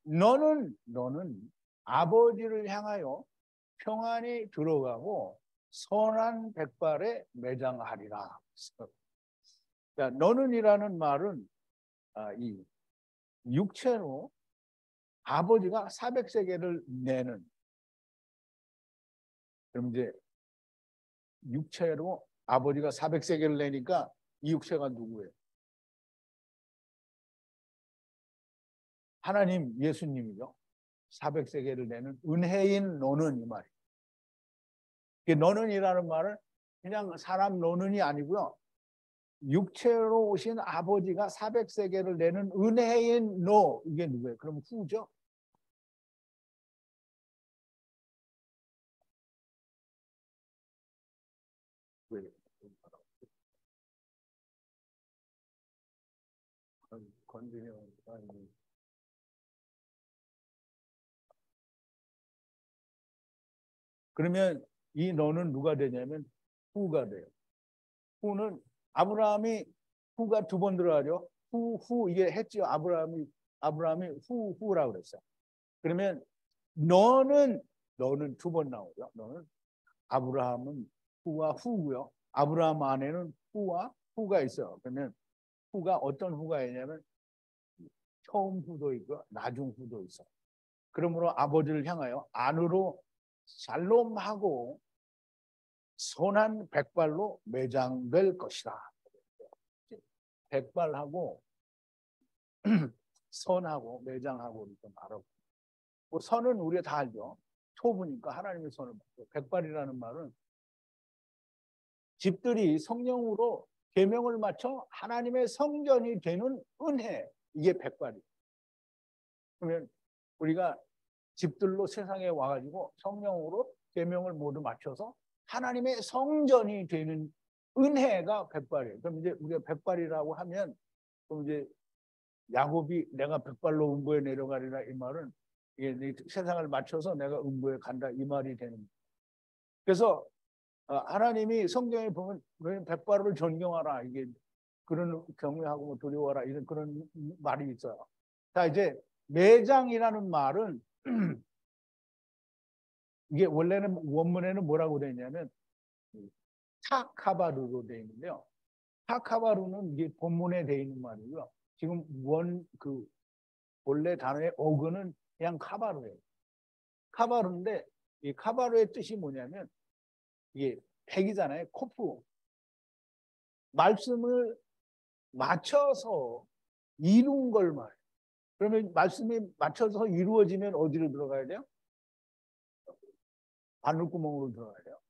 너는 아버지를 향하여 평안히 들어가고 선한 백발에 매장하리라. 자, 너는이라는 말은 이 육체로 아버지가 400세겔을 내는, 그럼 이제 육체로 아버지가 400세겔을 내니까 이 육체가 누구예요? 하나님, 예수님이죠. 400세겔을 내는 은혜인 너는, 이 말이에요. 너는이라는 말은 그냥 사람 너는이 아니고요. 육체로 오신 아버지가 400세겔을 내는 은혜인 너, 이게 누구예요? 그럼 후죠. 그러면 이 너는 누가 되냐면 후가 돼요. 후는 아브라함이 후가 두 번 들어가죠. 후 이게 했죠. 아브라함이 후라고 그랬어요. 그러면 너는 두 번 나오죠. 너는 아브라함은 후와 후고요. 아브라함 안에는 후와 후가 있어요. 그러면 후가 어떤 후가 있냐면 처음 후도 있고 나중 후도 있어요. 그러므로 아버지를 향하여 안으로 샬롬하고 선한 백발로 매장될 것이다. 백발하고 선하고 매장하고 이렇게 말하고, 뭐 선은 우리가 다 알죠. 초부니까 하나님의 선을 받고, 백발이라는 말은 집들이 성령으로 계명을 맞춰 하나님의 성전이 되는 은혜, 이게 백발이에요. 그러면 우리가 집들로 세상에 와가지고 성령으로 계명을 모두 맞춰서 하나님의 성전이 되는 은혜가 백발이에요. 그럼 이제 우리가 백발이라고 하면, 그럼 이제 야곱이 내가 백발로 음부에 내려가리라, 이 말은 이게 세상을 맞춰서 내가 음부에 간다, 이 말이 되는 거예요. 그래서 하나님이 성경에 보면 백발을 존경하라, 이게 그런 경외하고 뭐 두려워하라, 이런 그런 말이 있어요. 자, 이제 매장이라는 말은 이게 원래는 원문에는 뭐라고 되어 있냐면 타카바루로 되어 있는데요. 타카바루는 이게 본문에 되어 있는 말이고요. 지금 원래 단어의 어근은 그냥 카바루예요. 카바루인데 이 카바루의 뜻이 뭐냐면 이게 백이잖아요. 코프. 말씀을 맞춰서 이룬 걸 말해요. 그러면 말씀이 맞춰서 이루어지면 어디로 들어가야 돼요? 바늘구멍으로 들어가야 돼요.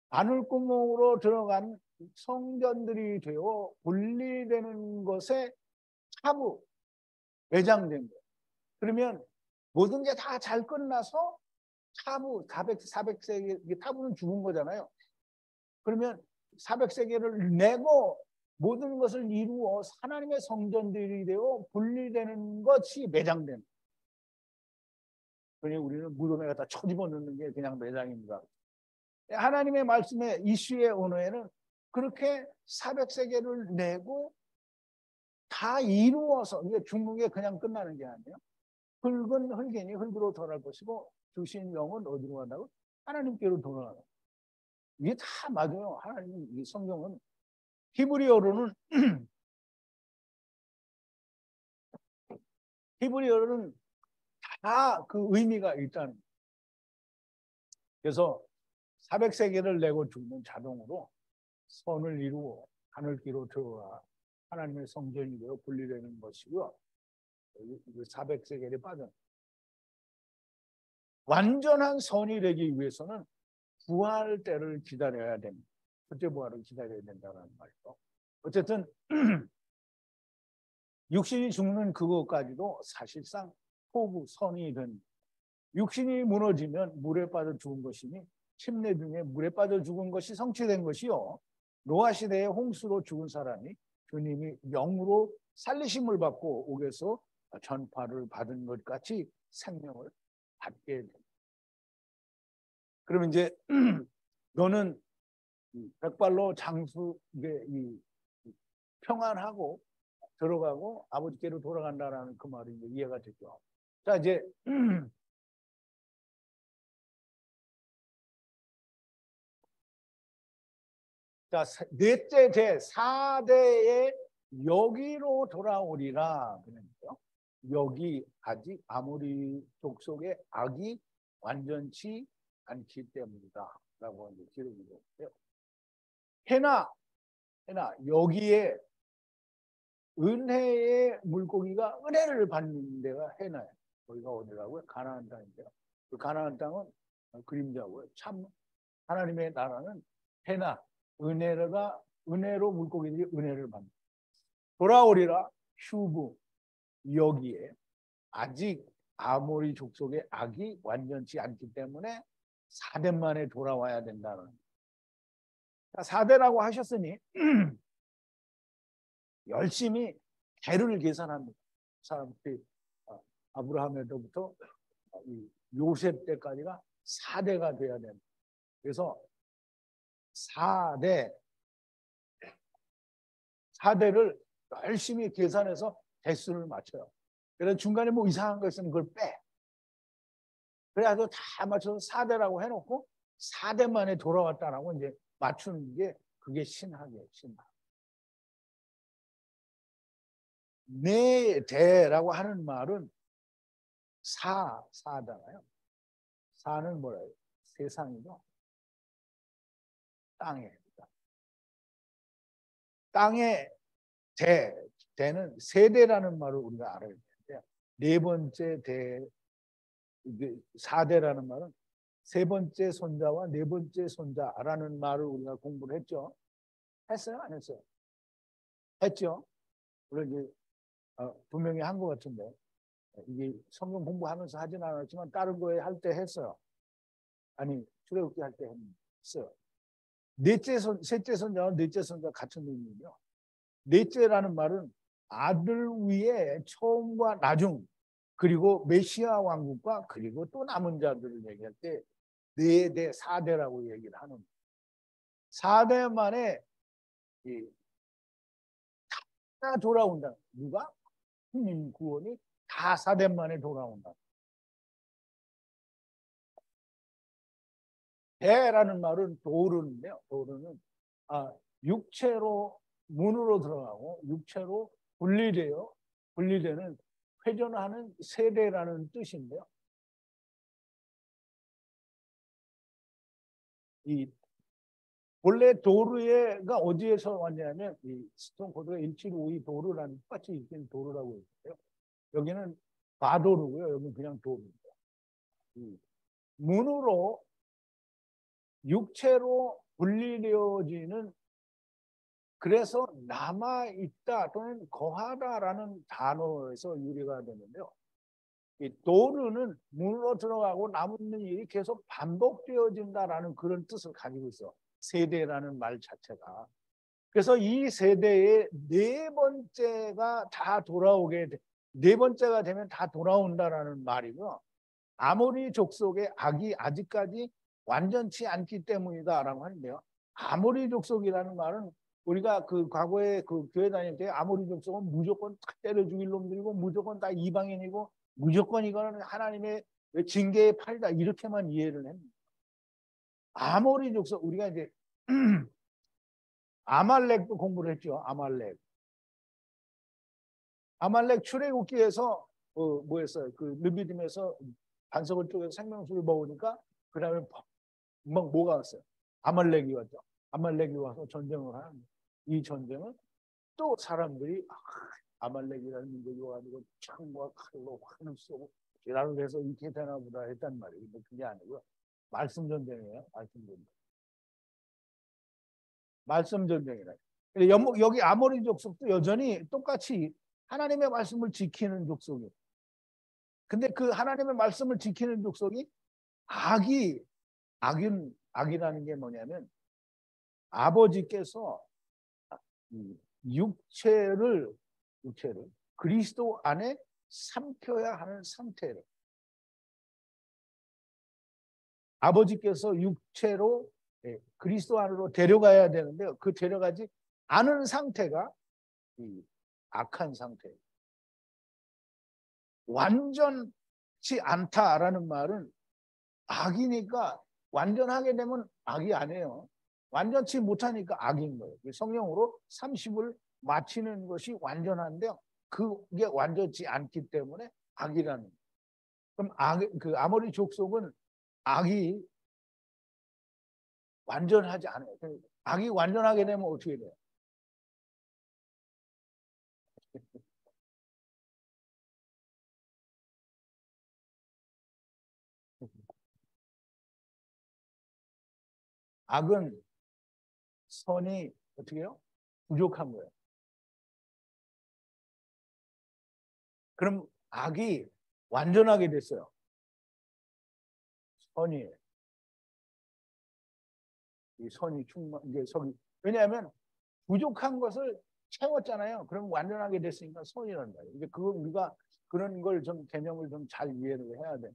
바늘구멍으로 들어간 성전들이 되어 분리되는 것에 차부, 매장된 거예요. 그러면 모든 게 다 잘 끝나서 차부, 400세계, 타부는 죽은 거잖아요. 그러면 400세계를 내고 모든 것을 이루어 하나님의 성전들이 되어 분리되는 것이 매장된 거예요. 그러니 우리는 무덤에 갖다 쳐집어넣는 게 그냥 매장입니다. 하나님의 말씀의 이슈의 언어에는 그렇게 400세계를 내고 다 이루어서, 이게 죽는 게 그냥 끝나는 게 아니에요. 흙은 흙이니 흙으로 돌아갈 것이고 주신 영은 어디로 간다고? 하나님께로 돌아가요. 이게 다 맞아요. 하나님, 이 성경은 히브리어로는 다 그 의미가 있다는 거예요. 그래서 400세계를 내고 죽는 자동으로 선을 이루어 하늘길로 들어가 하나님의 성전이 되어 분리되는 것이고요. 400세계에 빠져. 완전한 선이 되기 위해서는 부활 때를 기다려야 됩니다. 첫째 부활을 기다려야 된다는 말이죠. 어쨌든 육신이 죽는 그것까지도 사실상 포부 선이 된, 육신이 무너지면 물에 빠져 죽은 것이니 침례 중에 물에 빠져 죽은 것이 성취된 것이요. 노아 시대에 홍수로 죽은 사람이 주님이 영으로 살리심을 받고 옥에서 전파를 받은 것 같이 생명을 받게 됩니다. 그러면 이제 너는 백발로 장수에 평안하고 들어가고 아버지께로 돌아간다라는 그 말이 이제 이해가 됐죠. 자, 이제 자, 넷째 대 4대에 여기로 돌아오리라 그랬죠. 여기 아직 아모리 족속의 악이 완전치 않기 때문이다 라고 이제 기록이 되었고요. 해나 여기에 은혜의 물고기가 은혜를 받는 데가 해나예요. 거기가 어디라고요? 가나안 땅인데요. 그 가나안 땅은 그림자고요. 참 하나님의 나라는 해나 은혜로 물고기들이 은혜를 받는. 돌아오리라 휴브 여기에 아직 아모리 족속의 악이 완전치 않기 때문에 4대 만에 돌아와야 된다는. 4대라고 하셨으니 열심히 대를 계산합니다. 사람들이 아브라함에서부터 요셉 때까지가 4대가 돼야 됩니다. 그래서 4대를 열심히 계산해서 대수를 맞춰요. 그래서 중간에 뭐 이상한 거 있으면 그걸 빼. 그래서 다 맞춰서 4대라고 해놓고 4대 만에 돌아왔다라고 이제 맞추는 게 그게 신학이에요. 신학. 네 대라고 하는 말은 사잖아요. 사는 뭐래요? 세상이죠. 땅의 대는 세대라는 말을 우리가 알아야 되는데 네 번째 대 4대라는 말은 세 번째 손자와 네 번째 손자라는 말을 우리가 공부를 했죠. 했어요? 안 했어요? 했죠. 물론 이제 분명히 한 것 같은데 이게 성경 공부하면서 하진 않았지만 다른 거에 할 때 했어요. 아니 출애굽기 할 때 했어요. 셋째 손자와 넷째 손자 같은 의미요. 넷째라는 말은 아들 위에 처음과 나중 그리고 메시아 왕국과 그리고 또 남은 자들을 얘기할 때 4대, 4대라고 얘기를 하는 거예요. 4대 만에 다 돌아온다. 누가? 하나님 구원이 다 4대 만에 돌아온다. 대라는 말은 도르인데요. 도르는 육체로 문으로 들어가고 육체로 분리되는 회전하는 세대라는 뜻인데요. 이 원래 도르가 어디에서 왔냐면 이 스톤코드가 1752 도르라는 똑같이 읽힌 도르라고 있어요. 여기는 바도르고요. 여기는 그냥 도르입니다. 문으로 육체로 분리되어지는 그래서 남아있다 또는 거하다라는 단어에서 유래가 되는데요. 이 도르는 문으로 들어가고 남는 일이 계속 반복되어진다라는 그런 뜻을 가지고 있어. 세대라는 말 자체가. 그래서 이 세대의 네 번째가 다 돌아오게 돼. 네 번째가 되면 다 돌아온다라는 말이고 아모리 족속의 악이 아직까지 완전치 않기 때문이다라고 하는데요. 아모리 족속이라는 말은 우리가 그 과거에 그 교회 다닐 때 아모리 족속은 무조건 다 때려 죽일 놈들이고 무조건 다 이방인이고 무조건 이거는 하나님의 징계의 팔이다 이렇게만 이해를 합니다. 아모리 족속 우리가 이제 아말렉도 공부를 했죠. 아말렉 출애굽기에서 뭐였어요? 그 르비딤에서 반석을 쪼개서 생명수를 먹으니까 그 다음에 막 뭐가 왔어요? 아말렉이 왔죠. 아말렉이 와서 전쟁을 하는 이 전쟁은 또 사람들이 아말렉이라는 민족이 와가지고 창과 칼로 환을 쏘고 지랄을 해서 이렇게 되나 보다 했단 말이에요. 근데 그게 아니고요. 말씀 전쟁이에요. 말씀 전쟁이라. 여기 아모리 족속도 여전히 똑같이 하나님의 말씀을 지키는 족속이에요. 근데 그 하나님의 말씀을 지키는 족속이 악이라는 게 뭐냐면 아버지께서 육체를 그리스도 안에 삼켜야 하는 상태를 아버지께서 육체로 그리스도 안으로 데려가야 되는데 그 데려가지 않은 상태가 이 악한 상태예요. 완전치 않다라는 말은 악이니까 완전하게 되면 악이 아니에요. 완전치 못하니까 악인 거예요. 성령으로 30을 마치는 것이 완전한데요. 그게 완전치 않기 때문에 악이라는 거예요. 그럼 그 아모리 족속은 악이 완전하지 않아요. 악이 완전하게 되면 어떻게 돼요? 악은 선이 어떻게 해요? 부족한 거예요. 그럼 악이 완전하게 됐어요. 선이 이 선이 이제 왜냐하면 부족한 것을 채웠잖아요. 그럼 완전하게 됐으니까 선이란 말이에요. 이제 그거 우리가 그런 걸 좀 개념을 좀 잘 이해를 해야 돼.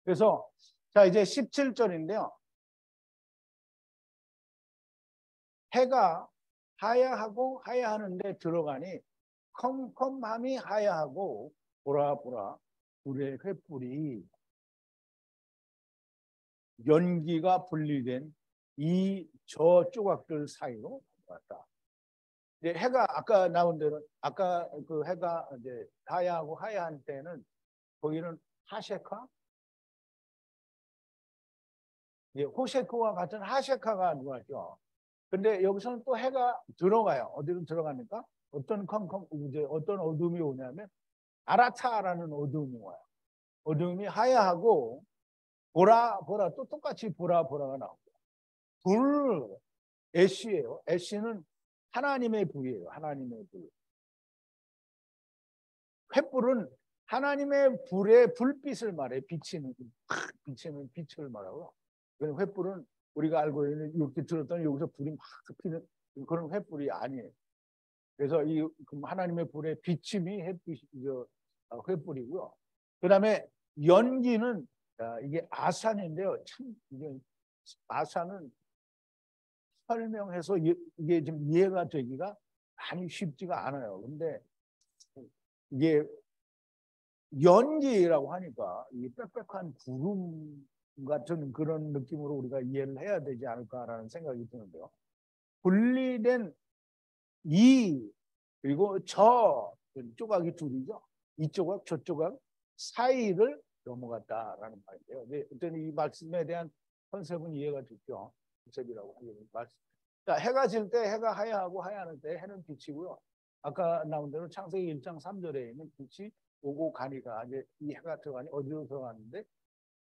그래서 자 이제 17절인데요. 해가 하야하고 하야하는데 들어가니 컴컴함이 하야하고 보라 보라 불의 횃불이 연기가 분리된 이 저 조각들 사이로 왔다. 이제 해가 아까 나온 대로 아까 그 해가 이제 하야하고 하야한 때는 거기는 하셰카, 호셰크와 같은 하셰카가 누웠죠. 근데 여기서는 또 해가 들어가요. 어디로 들어가니까 어떤 이제 어떤 어둠이 오냐면 아라타라는 어둠이 와요. 어둠이 하야하고 보라 보라 또 똑같이 보라 보라가 나옵니다. 불 애쉬예요. 애쉬는 하나님의 불이에요. 하나님의 불. 횃불은 하나님의 불의 불빛을 말해. 비치는 빛을 말하고요. 횃불은 우리가 알고 있는 이렇게 들었더니 여기서 불이 막 피는 그런 횃불이 아니에요. 그래서 이 하나님의 불의 비침이 횃불이고요. 그다음에 연기는 이게 아산인데요. 참 이게 아산은 설명해서 이게 좀 이해가 되기가 많이 쉽지가 않아요. 근데 이게 연기라고 하니까 이 빽빽한 구름 같은 그런 느낌으로 우리가 이해를 해야 되지 않을까라는 생각이 드는데요. 분리된 이 그리고 저 조각이 둘이죠. 이 조각 저 조각 사이를 넘어갔다라는 말인데요. 네, 어떤 이 말씀에 대한 컨셉은 이해가 됐죠. 컨셉이라고 하는 말씀. 자, 해가 질 때 해가 하야하고 하야하는 때 해는 빛이고요. 아까 나온 대로 창세기 1장 3절에 있는 빛이 오고 가니까 이제 이 해가 들어가니 어디로 들어갔는데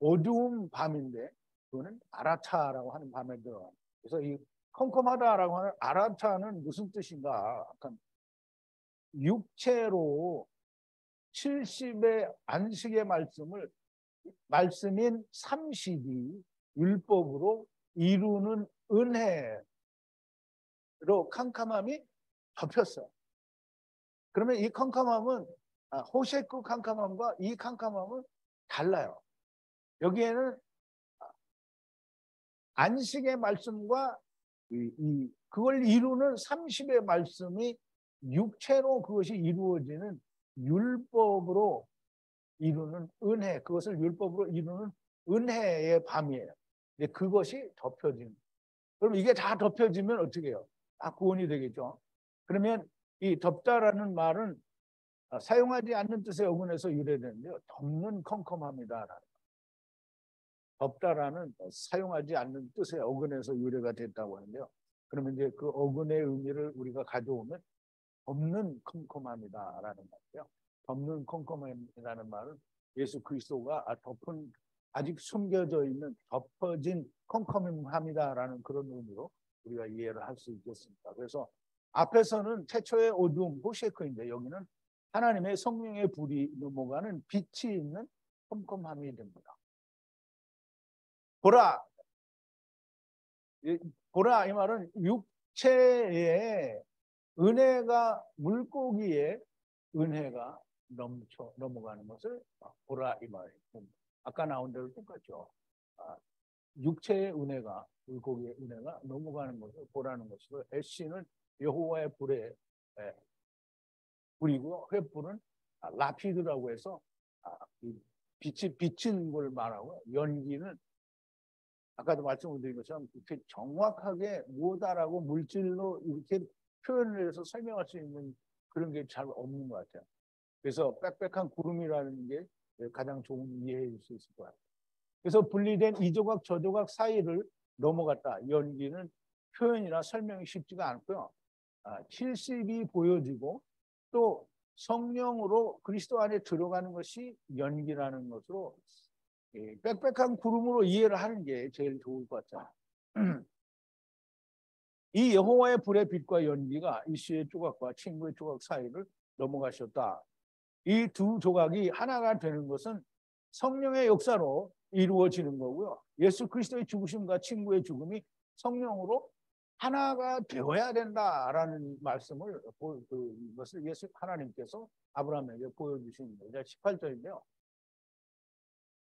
어두운 밤인데 그거는 아라타라고 하는 밤에 들어갑니다. 그래서 이 컴컴하다라고 하는 아라타는 무슨 뜻인가? 약간 육체로 70의 안식의 말씀인 30이 율법으로 이루는 은혜로 캄캄함이 덮였어요. 그러면 이 캄캄함은 호셰크 캄캄함과 이 캄캄함은 달라요. 여기에는 안식의 말씀과 그걸 이루는 30의 말씀이 육체로 그것이 이루어지는 율법으로 이루는 은혜, 그것을 율법으로 이루는 은혜의 밤이에요. 그것이 덮여진. 그럼 이게 다 덮여지면 어떻게 해요? 구원이 되겠죠. 그러면 이 덮다라는 말은 사용하지 않는 뜻의 어근에서 유래되는데요. 덮는 컴컴합니다. 덮다라는 사용하지 않는 뜻의 어근에서 유래가 됐다고 하는데요. 그러면 이제 그 어근의 의미를 우리가 가져오면 덮는 컴컴함이다라는 말이에요. 덮는 컴컴함이라는 말은 예수 그리스도가 덮은 아직 숨겨져 있는 덮어진 컴컴함이다라는 그런 의미로 우리가 이해를 할 수 있겠습니다. 그래서 앞에서는 태초의 어두움 호셰크인데 여기는 하나님의 성령의 불이 넘어가는 빛이 있는 컴컴함이 됩니다. 보라, 보라 이 말은 육체의 은혜가 물고기의 은혜가 넘어가는 것을 보라 이 말이에요. 아까 나온 대로 똑같죠. 육체의 은혜가, 물고기의 은혜가 넘어가는 것을 보라는 것이고, 애쉬는 여호와의 불에 불이고, 횃불은 라피드라고 해서 빛이 비친 걸 말하고, 연기는 아까도 말씀드린 것처럼 이렇게 정확하게 무엇다라고 물질로 이렇게 표현을 해서 설명할 수 있는 그런 게 잘 없는 것 같아요. 그래서 빽빽한 구름이라는 게 가장 좋은 이해해 줄 수 있을 것 같아요. 그래서 분리된 이 조각 저 조각 사이를 넘어갔다. 연기는 표현이나 설명이 쉽지가 않고요. 70이 보여지고 또 성령으로 그리스도 안에 들어가는 것이 연기라는 것으로 빽빽한 구름으로 이해를 하는 게 제일 좋을 것 같아요. 이 여호와의 불의 빛과 연기가 이씨의 조각과 친구의 조각 사이를 넘어가셨다. 이 두 조각이 하나가 되는 것은 성령의 역사로 이루어지는 거고요. 예수 그리스도의 죽으심과 친구의 죽음이 성령으로 하나가 되어야 된다라는 말씀을 그것을 예수 하나님께서 아브라함에게 보여주신 거죠. 18절인데요.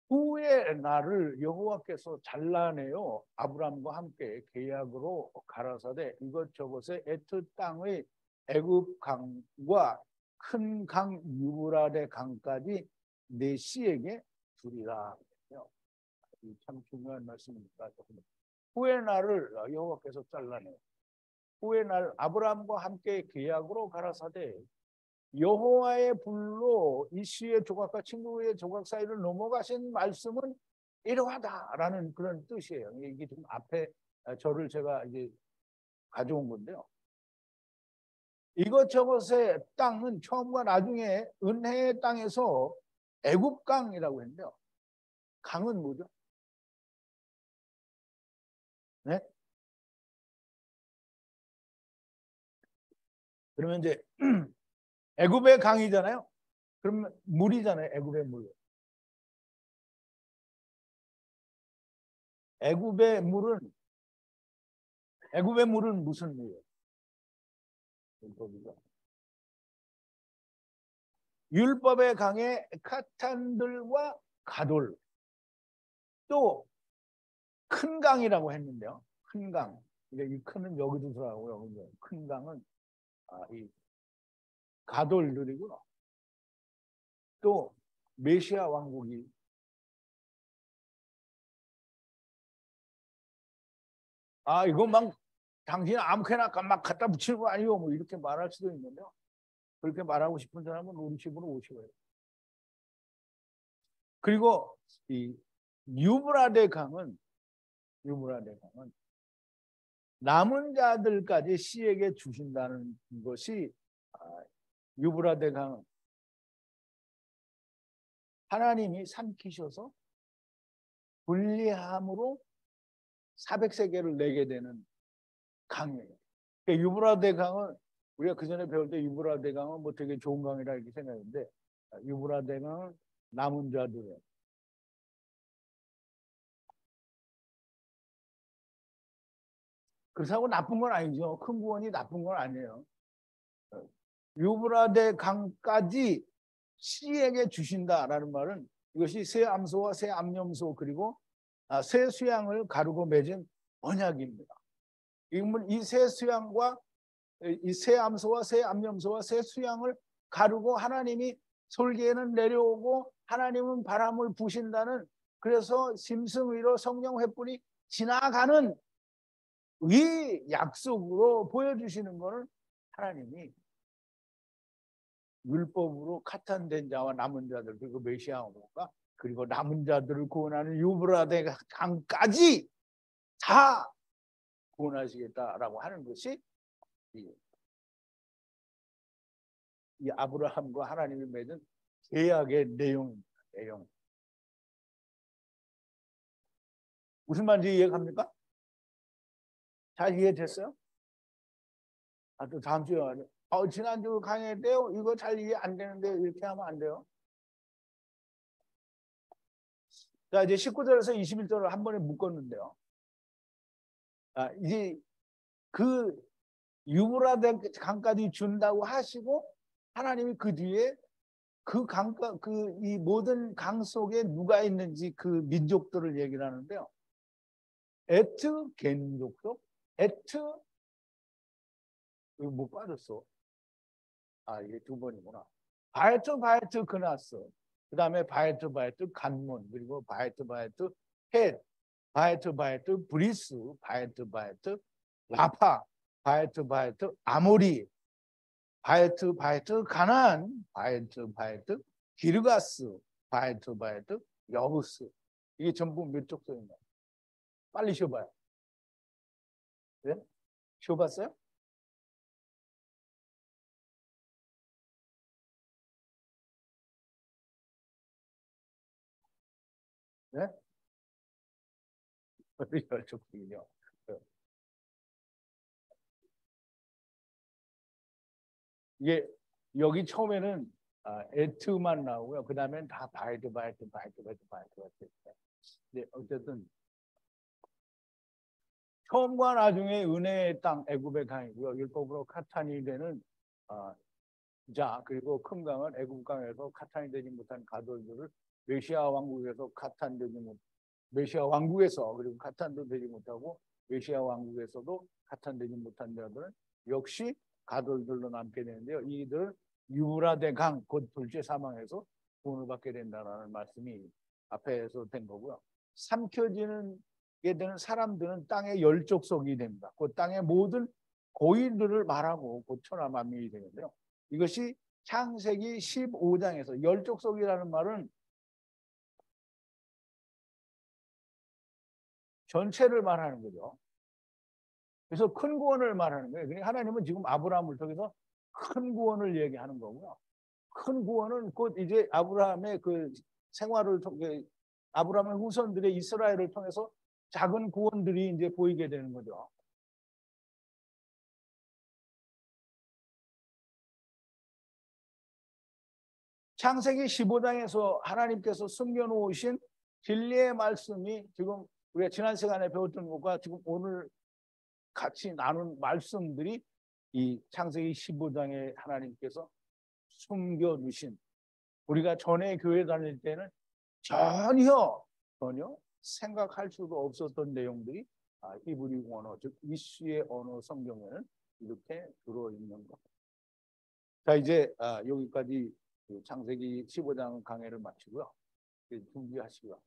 후에 나를 여호와께서 잘라내어 아브라함과 함께 계약으로 가라사대 이것저것의 에트 땅의 애굽 강과 큰 강 유브라데 강까지 내 씨에게 주리라. 참 중요한 말씀입니다. 후에 나를 여호와께서 잘라내어 후에 날 아브라함과 함께 계약으로 가라사대 여호와의 불로 이씨의 조각과 친구의 조각 사이를 넘어가신 말씀은 이러하다라는 그런 뜻이에요. 이게 지금 앞에 저를 제가 이제 가져온 건데요. 이것저것의 땅은 처음과 나중에 은혜의 땅에서 애굽강이라고 했는데요. 강은 뭐죠? 네? 그러면 이제 애굽의 강이잖아요. 그러면 물이잖아요. 애굽의 물. 애굽의 물은 무슨 물이에요? 율법의 강에 카탄들과 가돌 또 큰 강이라고 했는데요. 큰 강. 이 큰은 여기도 들어가고요. 큰 강은 이 가돌들이고 또 메시아 왕국이 이거 막 당신 아무렇게나 막 갖다 붙이는 거 아니요? 뭐 이렇게 말할 수도 있는데요. 그렇게 말하고 싶은 사람은 우리 집으로 오시고요. 그리고 이 유브라데 강은 남은 자들까지 씨에게 주신다는 것이 유브라데 강은 하나님이 삼키셔서 분리함으로 400세계를 내게 되는 강이에요. 그러니까 유브라데 강은 우리가 그 전에 배울 때 유브라데 강은 뭐 되게 좋은 강이라 이렇게 생각했는데 유브라데 강은 남은 자들의 그렇다고 나쁜 건 아니죠. 큰 구원이 나쁜 건 아니에요. 유브라데 강까지 씨에게 주신다라는 말은 이것이 새 암소와 새 암염소 그리고 새 수양을 가르고 맺은 언약입니다. 이 새 수양과 이 새 암소와 새 암염소와 새 수양을 가르고 하나님이 솔기에는 내려오고 하나님은 바람을 부신다는 그래서 심승위로 성령 횃불이 지나가는 이 약속으로 보여주시는 것을 하나님이 율법으로 카탄된 자와 남은 자들 그리고 메시아가 그리고 남은 자들을 구원하는 유브라데 강까지 다 구원하시겠다라고 하는 것이 이 아브라함과 하나님이 맺은 계약의 내용입니다. 내용. 무슨 말인지 이해갑니까? 잘 이해됐어요? 또 다음 주에 지난주 강의했대요. 이거 잘 이해 안 되는데 이렇게 하면 안 돼요. 자, 이제 19절에서 21절을 한 번에 묶었는데요. 이제 그 유브라데 강까지 준다고 하시고 하나님이 그 뒤에 이 모든 강 속에 누가 있는지 그 민족들을 얘기를 하는데요. 에트 겐족속, 에트 이거 못 빠졌어. 이게 두 번이구나. 바에트 그나스, 그 다음에 바에트 간몬, 그리고 바에트 헷, 바에트 브리스, 바에트 라파, 바에트 아모리, 바에트 가나안, 바에트 기르가스, 바에트 여부스. 이게 전부 몇 족속인가요? 빨리 쉬어봐요. 네? 쉬어봤어요? 네? 열 족속이요. 이게 여기 처음에는 에트만 나오고요. 그 다음엔 다 바이트. 네, 어쨌든 처음과 나중에 은혜의 땅 애굽의 강이고요. 율법으로 카탄이 되는 자, 그리고 큰 강은 애굽 강에서 카탄이 되지 못한 가돌들을 메시아 왕국에서 메시아 왕국에서 그리고 카탄도 되지 못하고 메시아 왕국에서도 카탄되지 못한 자들은 역시 가돌들로 남게 되는데요. 이들은 유브라데 강, 곧 둘째 사망에서 구원을 받게 된다는 말씀이 앞에서 된 거고요. 삼켜지는 게 되는 사람들은 땅의 열족속이 됩니다. 그 땅의 모든 고인들을 말하고 곧 천하 만민이 되는데요. 이것이 창세기 15장에서 열족속이라는 말은 전체를 말하는 거죠. 그래서 큰 구원을 말하는 거예요. 그러니까 하나님은 지금 아브라함을 통해서 큰 구원을 얘기하는 거고요. 큰 구원은 곧 이제 아브라함의 그 생활을 통해 아브라함의 후손들의 이스라엘을 통해서 작은 구원들이 이제 보이게 되는 거죠. 창세기 15장에서 하나님께서 숨겨놓으신 진리의 말씀이 지금 우리가 지난 시간에 배웠던 것과 지금 오늘 같이 나눈 말씀들이 이 창세기 15장에 하나님께서 숨겨두신 우리가 전에 교회 다닐 때는 전혀 생각할 수도 없었던 내용들이 히브리 언어, 즉 이수의 언어 성경에는 이렇게 들어있는 것. 자, 이제 여기까지 창세기 15장 강해를 마치고요. 준비하시고요.